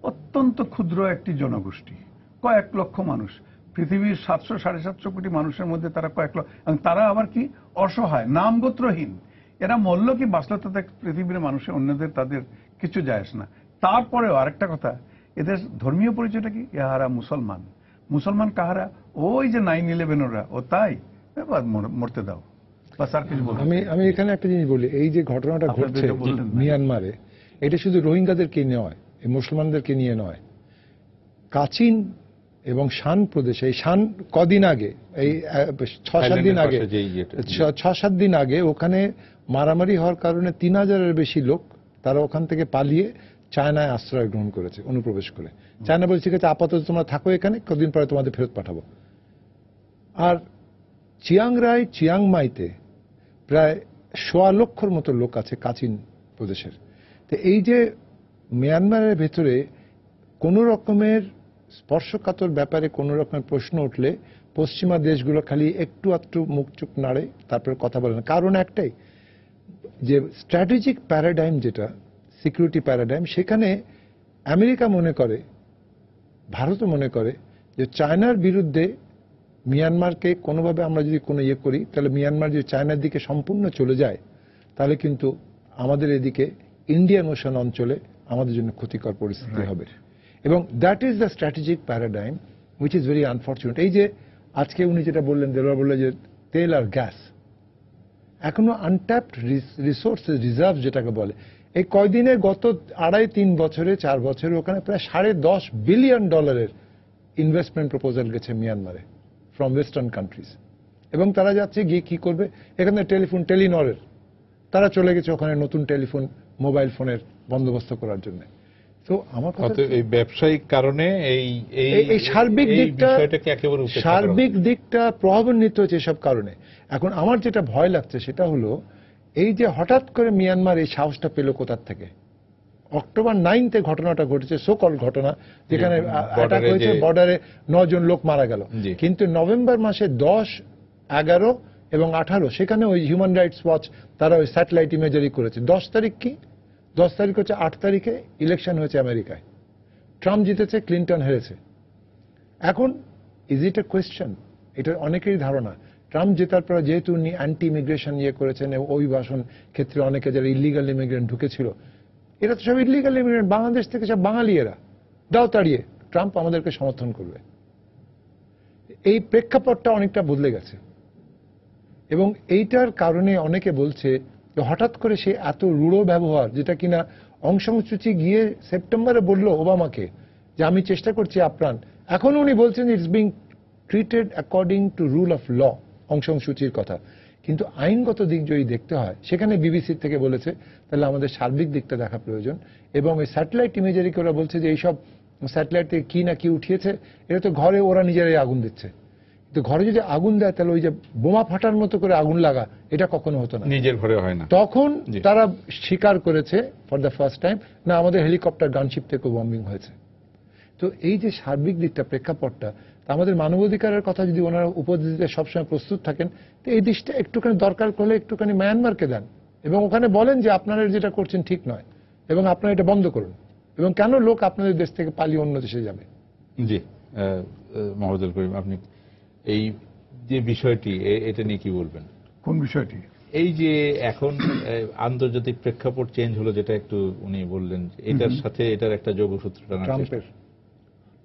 C: অত্যন্ত ক্ষুদ্র একটি জনগোষ্ঠী, কয়েক লক্ষ মানুষ, পৃথিবীর 700-750 কোটি মানুষের মধ্যে তারা কয়েক লক্ষ, এবং তারা আবার কি অসহায়, নামগোত্রহীন, এরা মরল কি বাঁচলো তাতে পৃথিবীর মানুষের অন্যদের তাদের কিছু যায় আসে না। তারপরেও আরেকটা কথা, এদের ধর্মীয় পরিচয়টা কি? ইহারা মুসলমান। মুসলমান কাহারা? ওই যে 9/11 ওরা, ও তাই এবার মরতে দাও, বা স্যার কিছু বলবো।
B: আমি এখানে একটা জিনিস বলি, এই যে ঘটনাটা
C: আপনাদের
B: ঘটছে
C: যে বললেন না।
B: মিয়ানমারে, এটা শুধু রোহিঙ্গাদেরকে নয়, এই মুসলমানদেরকে নিয়ে নয়। কাচিন এবং শান প্রদেশে, এই শান কদিন আগে, এই 6-7 দিন আগে, 6-7 দিন আগে ওখানে মারামারি হওয়ার কারণে 3000-এর বেশি লোক তারা ওখান থেকে পালিয়ে চায়নায় আশ্রয় গ্রহণ করেছে, অনুপ্রবেশ করে। চায়না বলছে ঠিক আছে, আপাতত তোমরা থাকো এখানে, কদিন পরে তোমাদের ফেরত পাঠাবো। আর চিয়াংমাইতে প্রায় 1.25 লক্ষর মতো লোক আছে কাচিন প্রদেশের। তো এই যে মিয়ানমারের ভেতরে কোন রকমের স্পর্শকাতর ব্যাপারে কোন রকমের প্রশ্ন উঠলে পশ্চিমা দেশগুলো খালি একটু আধটু মুখ চুপ নাড়ে, তারপরে কথা বলে না। কারণ একটাই, যে স্ট্র্যাটেজিক প্যারাডাইম, যেটা সিকিউরিটি প্যারাডাইম, সেখানে আমেরিকা মনে করে, ভারতও মনে করে যে চায়নার বিরুদ্ধে মিয়ানমারকে কোনোভাবে আমরা যদি কোনো ইয়ে করি, তাহলে মিয়ানমার যদি চায়নার দিকে সম্পূর্ণ চলে যায়, তাহলে কিন্তু আমাদের এদিকে ইন্ডিয়ান ওশান অঞ্চলে আমাদের জন্য ক্ষতিকর পরিস্থিতি হবে। এবং that is the strategic paradigm which is very unfortunate. এই যে আজকে উনি যেটা বললেন, দেলোয়ার বললেন যে তেল আর গ্যাস এখনো আনট্যাপড রিসোর্সেস, রিজার্ভ যেটাকে বলে, এই কয়দিনে গত 2.5-3 বছরে 4 বছরে ওখানে প্রায় $10.5 বিলিয়ন ইনভেস্টমেন্ট প্রপোজাল গেছে মিয়ানমারে ফ্রম ওয়েস্টার্ন কান্ট্রিজ। এবং তারা যাচ্ছে গিয়ে কি করবে, এখানে টেলিনরের তারা চলে গেছে ওখানে নতুন টেলিফোন, মোবাইল ফোনের বন্দোবস্ত করার জন্য। তো আমার কথা,
A: এই ব্যবসায়িক কারণে
B: এই সার্বিক দিকটা প্রভাবান্বিত হচ্ছে এসব কারণে। এখন আমার যেটা ভয় লাগছে সেটা হলো, এই যে হঠাৎ করে মিয়ানমার এই সাহসটা পেল কোথার থেকে? অক্টোবর 9-তে ঘটনাটা ঘটেছে, সোকল ঘটনা, যেখানে অ্যাটাক হয়েছে, বর্ডারে 9 জন লোক মারা গেল। কিন্তু নভেম্বর মাসে 10, 11 এবং 18 সেখানে ওই হিউম্যান রাইটস ওয়াচ তারা ওই স্যাটেলাইট ইমেজারি করেছে। 10 তারিখ কি? 10 তারিখ হচ্ছে 8 তারিখে ইলেকশন হয়েছে আমেরিকায়, ট্রাম্প জিতেছে, ক্লিন্টন হেরেছে। এখন ইজ ইট এ কোয়েশ্চেন? এটা অনেকেরই ধারণা, ট্রাম্প জেতার পর যেহেতু উনি অ্যান্টি ইমিগ্রেশন ইয়ে করেছেন, অভিবাসন ক্ষেত্রে অনেকে যারা ইলিগাল ইমিগ্রেন্ট ঢুকেছিল, এরা তো সব ইলিগাল ইমিগ্রেন্ট, বাংলাদেশ থেকে সব বাঙালি, এরা দাও তাড়িয়ে ট্রাম্প আমাদেরকে সমর্থন করবে। এই প্রেক্ষাপটটা অনেকটা বদলে গেছে। এবং এইটার কারণে অনেকে বলছে যে হঠাৎ করে সে এত রূঢ় ব্যবহার, যেটা কিনা অং সান সু চি গিয়ে সেপ্টেম্বরে বলল ওবামাকে যে আমি চেষ্টা করছি আপ্রাণ, এখন উনি বলছেন it's being treated according to rule of law, Aung San Suu চির কথা। কিন্তু আইনগত দিক যদি দেখতে হয়, সেখানে বিবিসির থেকে বলেছে তাহলে আমাদের সার্বিক দিকটা দেখা প্রয়োজন। এবং এই স্যাটেলাইট ইমেজারিকে ওরা বলছে যে এইসব স্যাটেলাইট থেকে কি না কি উঠিয়েছে, এটা তো ঘরে ওরা নিজেরাই আগুন দিচ্ছে। তো ঘরে যদি আগুন দেয়, তাহলে ওই যে বোমা ফাটার মতো করে আগুন লাগা, এটা কখনো হতো না,
A: নিজের ঘরে হয় না।
B: তখন তারা স্বীকার করেছে ফর দ্য ফার্স্ট টাইম, না আমাদের হেলিকপ্টার গানশিপ থেকে বম্বিং হয়েছে। তো এই যে সার্বিক দিকটা, প্রেক্ষাপটটা, আমাদের মানবাধিকারের কথা যদি ওনারা উপদেশ দিতে সবসময় প্রস্তুত থাকেন, তো এই দিকটা একটুখানি দরকার করলে একটুখানি মায়ানমারকে দেন এবং ওখানে বলেন যে আপনারা যেটা করছেন ঠিক নয় এবং আপনারা এটা বন্ধ করুন। এবং কেন লোক আপনাদের দেশ থেকে পালিয়ে অন্য দেশে যাবে?
A: জি, মোহাম্মদুল করিম, আপনি এই যে বিষয়টি, এটা নিয়ে কি বলবেন?
C: কোন বিষয়টি?
A: এই যে এখন আন্তর্জাতিক প্রেক্ষাপট চেঞ্জ হলো, যেটা একটু উনি বললেন, এটার সাথে এটার একটা যোগসূত্র টানা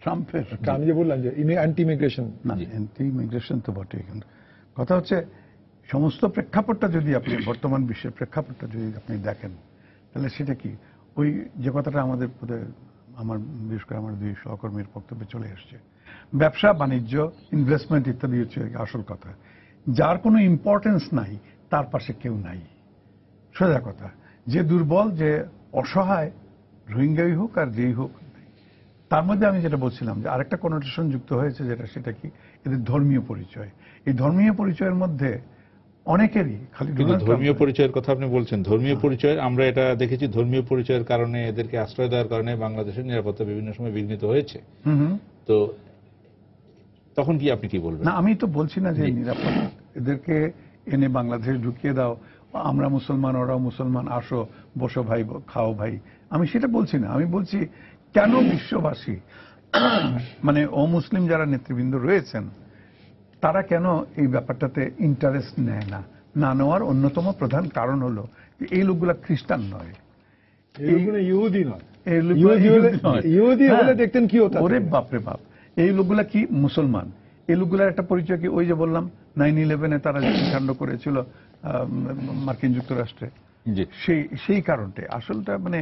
C: ট্রাম্পের
B: আমি যে বললাম যে অ্যান্টি ইমিগ্রেশন,
C: না অ্যান্টি ইমিগ্রেশন তো বটে, কিন্তু কথা হচ্ছে সমস্ত প্রেক্ষাপটটা যদি আপনি বর্তমান বিশ্বের প্রেক্ষাপটটা যদি আপনি দেখেন, তাহলে সেটা কি ওই যে কথাটা আমাদের আমার বিশেষ করে আমার 2 সহকর্মীর বক্তব্যে চলে এসছে, ব্যবসা বাণিজ্য, ইনভেস্টমেন্ট ইত্যাদি হচ্ছে আসল কথা। যার কোনো ইম্পর্টেন্স নাই, তার পাশে কেউ নাই, সোজা কথা। যে দুর্বল, যে অসহায়, রোহিঙ্গাই হোক আর যেই হোক, তার মধ্যে আমি যেটা বলছিলাম যে আরেকটা কনোটেশন যুক্ত হয়েছে, যেটা কি এদের ধর্মীয় পরিচয়। এই ধর্মীয় পরিচয়ের মধ্যে অনেকেরই খালি
A: ধর্মীয় পরিচয়ের কথা আপনি বলছেন, ধর্মীয় পরিচয় আমরা এটা দেখেছি, ধর্মীয় পরিচয়ের কারণে এদেরকে আশ্রয় দেওয়ার কারণে বাংলাদেশের নিরাপত্তা বিভিন্ন সময় বিঘ্নিত হয়েছে। তো তখন কি আপনি কি বলবেন?
C: না, আমি তো বলছি না যে নিরাপদ, এদেরকে এনে বাংলাদেশে ঢুকিয়ে দাও, আমরা মুসলমান ওরাও মুসলমান, আসো বসো ভাই, খাও ভাই, আমি সেটা বলছি না। আমি বলছি কেন বিশ্ববাসী, মানে অমুসলিম যারা নেতৃবৃন্দ রয়েছেন, তারা কেন এই ব্যাপারটাতে ইন্টারেস্ট নেয় না, না নেওয়ার অন্যতম প্রধান কারণ হলো যে এই লোকগুলা খ্রিস্টান নয়,
B: ইহুদি নয়।
C: এই লোকগুলা ইহুদি নয়।
B: ইহুদি হলে
C: হ্যাঁ।
B: দেখতেন কি হতো?
C: ওরে বাপরে বাপ, এই লোকগুলা কি মুসলমান। এই লোকগুলার একটা পরিচয় কি, ওই যে বললাম 9/11-এ তারা যে কাণ্ড করেছিল মার্কিন যুক্তরাষ্ট্রে,
A: জি
C: সেই কারণটা আসলটা মানে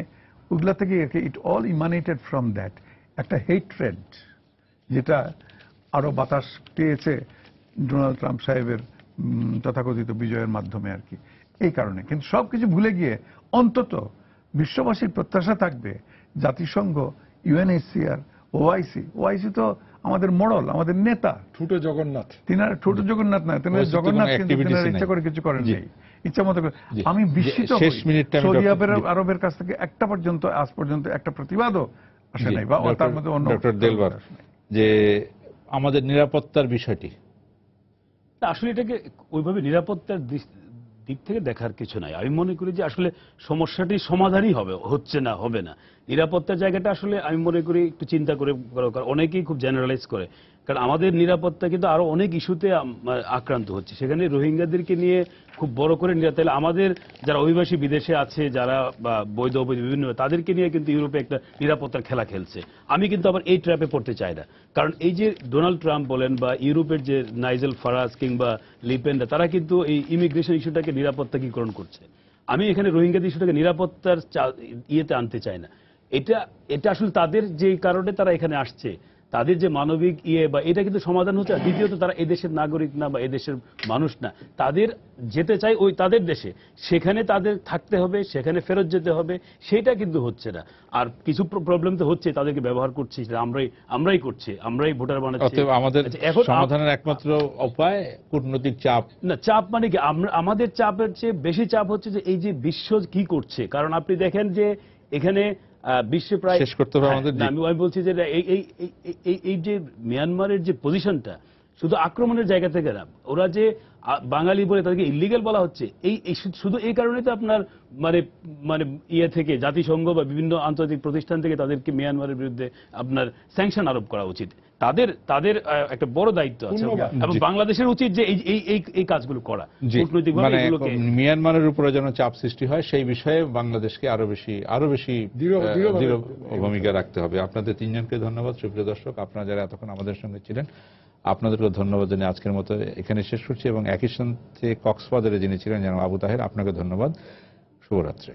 C: ওগুলা থেকে ইট অল ইমানেটেড ফ্রম দ্যাট একটা হেট্রেড, যেটা আরো বাতাস পেয়েছে ডোনাল্ড ট্রাম্প সাহেবের তথাকথিত বিজয়ের মাধ্যমে আর কি। এই কারণে কিন্তু সবকিছু ভুলে গিয়ে অন্তত বিশ্ববাসীর প্রত্যাশা থাকবে জাতিসংঘ, ইউএনএইচসিআর, ওআইসি তো আমাদের মোড়ল, আমাদের নেতা।
B: ঠুটো জগন্নাথ।
C: তিনার ছোট জগন্নাথ নয়, তিনার
A: ওআইসি তো
C: জগন্নাথ,
A: কোনো
C: কিন্তু তিনার
A: activities-ই
C: ইচ্ছা
A: নাই।
C: করে কিছু করেন
A: জি।
C: নেই, ইচ্ছা মতো করে।
A: জি।
C: আমি বিস্মিত
A: শেষ
C: হই,
A: মিনিটটা আমি
C: সৌদি
A: ডক্টর-
C: আরবের কাছ থেকে একটা পর্যন্ত আজ পর্যন্ত একটা প্রতিবাদও আসে নাই, বা তার মধ্যে অন্য
A: ডক্টর দেলবার, যে আমাদের নিরাপত্তার বিষয়টি
D: তা আসলে এটাকে ওইভাবে নিরাপত্তার দিক থেকে দেখার কিছু নাই। আমি মনে করি যে আসলে সমস্যাটি সমাধানই হচ্ছে না, হবে না। নিরাপত্তার জায়গাটা আসলে আমি মনে করি একটু চিন্তা করে করা, কারণ অনেকেই খুব জেনারেলাইজ করে, কারণ আমাদের নিরাপত্তা কিন্তু আরো অনেক ইস্যুতে আক্রান্ত হচ্ছে। সেখানে রোহিঙ্গাদেরকে নিয়ে খুব বড় করে তাহলে আমাদের যারা অভিবাসী বিদেশে আছে, যারা বৈধ অবৈধ বিভিন্ন, তাদেরকে নিয়ে কিন্তু ইউরোপে একটা নিরাপত্তার খেলা খেলছে। আমি কিন্তু আবার এই ট্র্যাপে পড়তে চাই না, কারণ এই যে ডোনাল্ড ট্রাম্প বলেন বা ইউরোপের যে নাইজেল ফারাজ কিংবা লিপেনরা, তারা কিন্তু এই ইমিগ্রেশন ইস্যুটাকে নিরাপত্তাকীকরণ করছে। আমি এখানে রোহিঙ্গাদের ইস্যুটাকে নিরাপত্তার ইয়েতে আনতে চাই না। এটা আসলে তাদের যে কারণে তারা এখানে আসছে, তাদের যে মানবিক বা এটা কিন্তু সমাধান হচ্ছে। দ্বিতীয়ত তারা এদেশের নাগরিক না বা এদেশের মানুষ না, তাদের যেতে চাই ওই তাদের দেশে, সেখানে তাদের থাকতে হবে, সেখানে ফেরত যেতে হবে, সেটা কিন্তু হচ্ছে না। আর কিছু প্রবলেম তো হচ্ছে, তাদেরকে ব্যবহার করছি, সেটা আমরাই করছি, আমরাই ভোটার বানাচ্ছি।
A: অতএব আমাদের
D: আচ্ছা, এখন
A: সমাধানের একমাত্র উপায় কূটনৈতিক চাপ।
D: না, চাপ মানে কি, আমাদের চাপের চেয়ে বেশি চাপ হচ্ছে যে এই যে বিশ্ব কি করছে। কারণ আপনি দেখেন যে এখানে বিশ্বে প্রায়
A: শেষ করতে হবে আমাদের।
D: আমি বলছি যে এই যে মিয়ানমারের যে পজিশনটা শুধু আক্রমণের জায়গা থেকে না, ওরা যে বাঙালি বলে তাদেরকে ইলিগেল বলা হচ্ছে, এই শুধু এই কারণে তো আপনার মানে ইয়ে থেকে জাতিসংঘ বা বিভিন্ন আন্তর্জাতিক প্রতিষ্ঠান থেকে তাদেরকে মিয়ানমারের বিরুদ্ধে আপনার স্যাংশন আরোপ করা উচিত। তাদের একটা বড় দায়িত্ব আছে, এবং বাংলাদেশের উচিত যে এই কাজগুলো করা, কূটনৈতিকভাবে
A: মানে
D: এগুলোকে
A: মিয়ানমারের উপরে যেন চাপ সৃষ্টি হয়, সেই বিষয়ে বাংলাদেশকে আরো বেশি দৃঢ় ভূমিকা রাখতে হবে। আপনাদের তিনজনকে ধন্যবাদ। সুপ্রিয় দর্শক, আপনারা যারা এতক্ষণ আমাদের সঙ্গে ছিলেন, আপনাদেরকে ধন্যবাদ জানিয়ে আজকের মতো এখানে শেষ করছি। এবং একই সাথে কক্সবাজারে যিনি ছিলেন যেন আবু তাহের, আপনাকে ধন্যবাদ। শুভরাত্রি।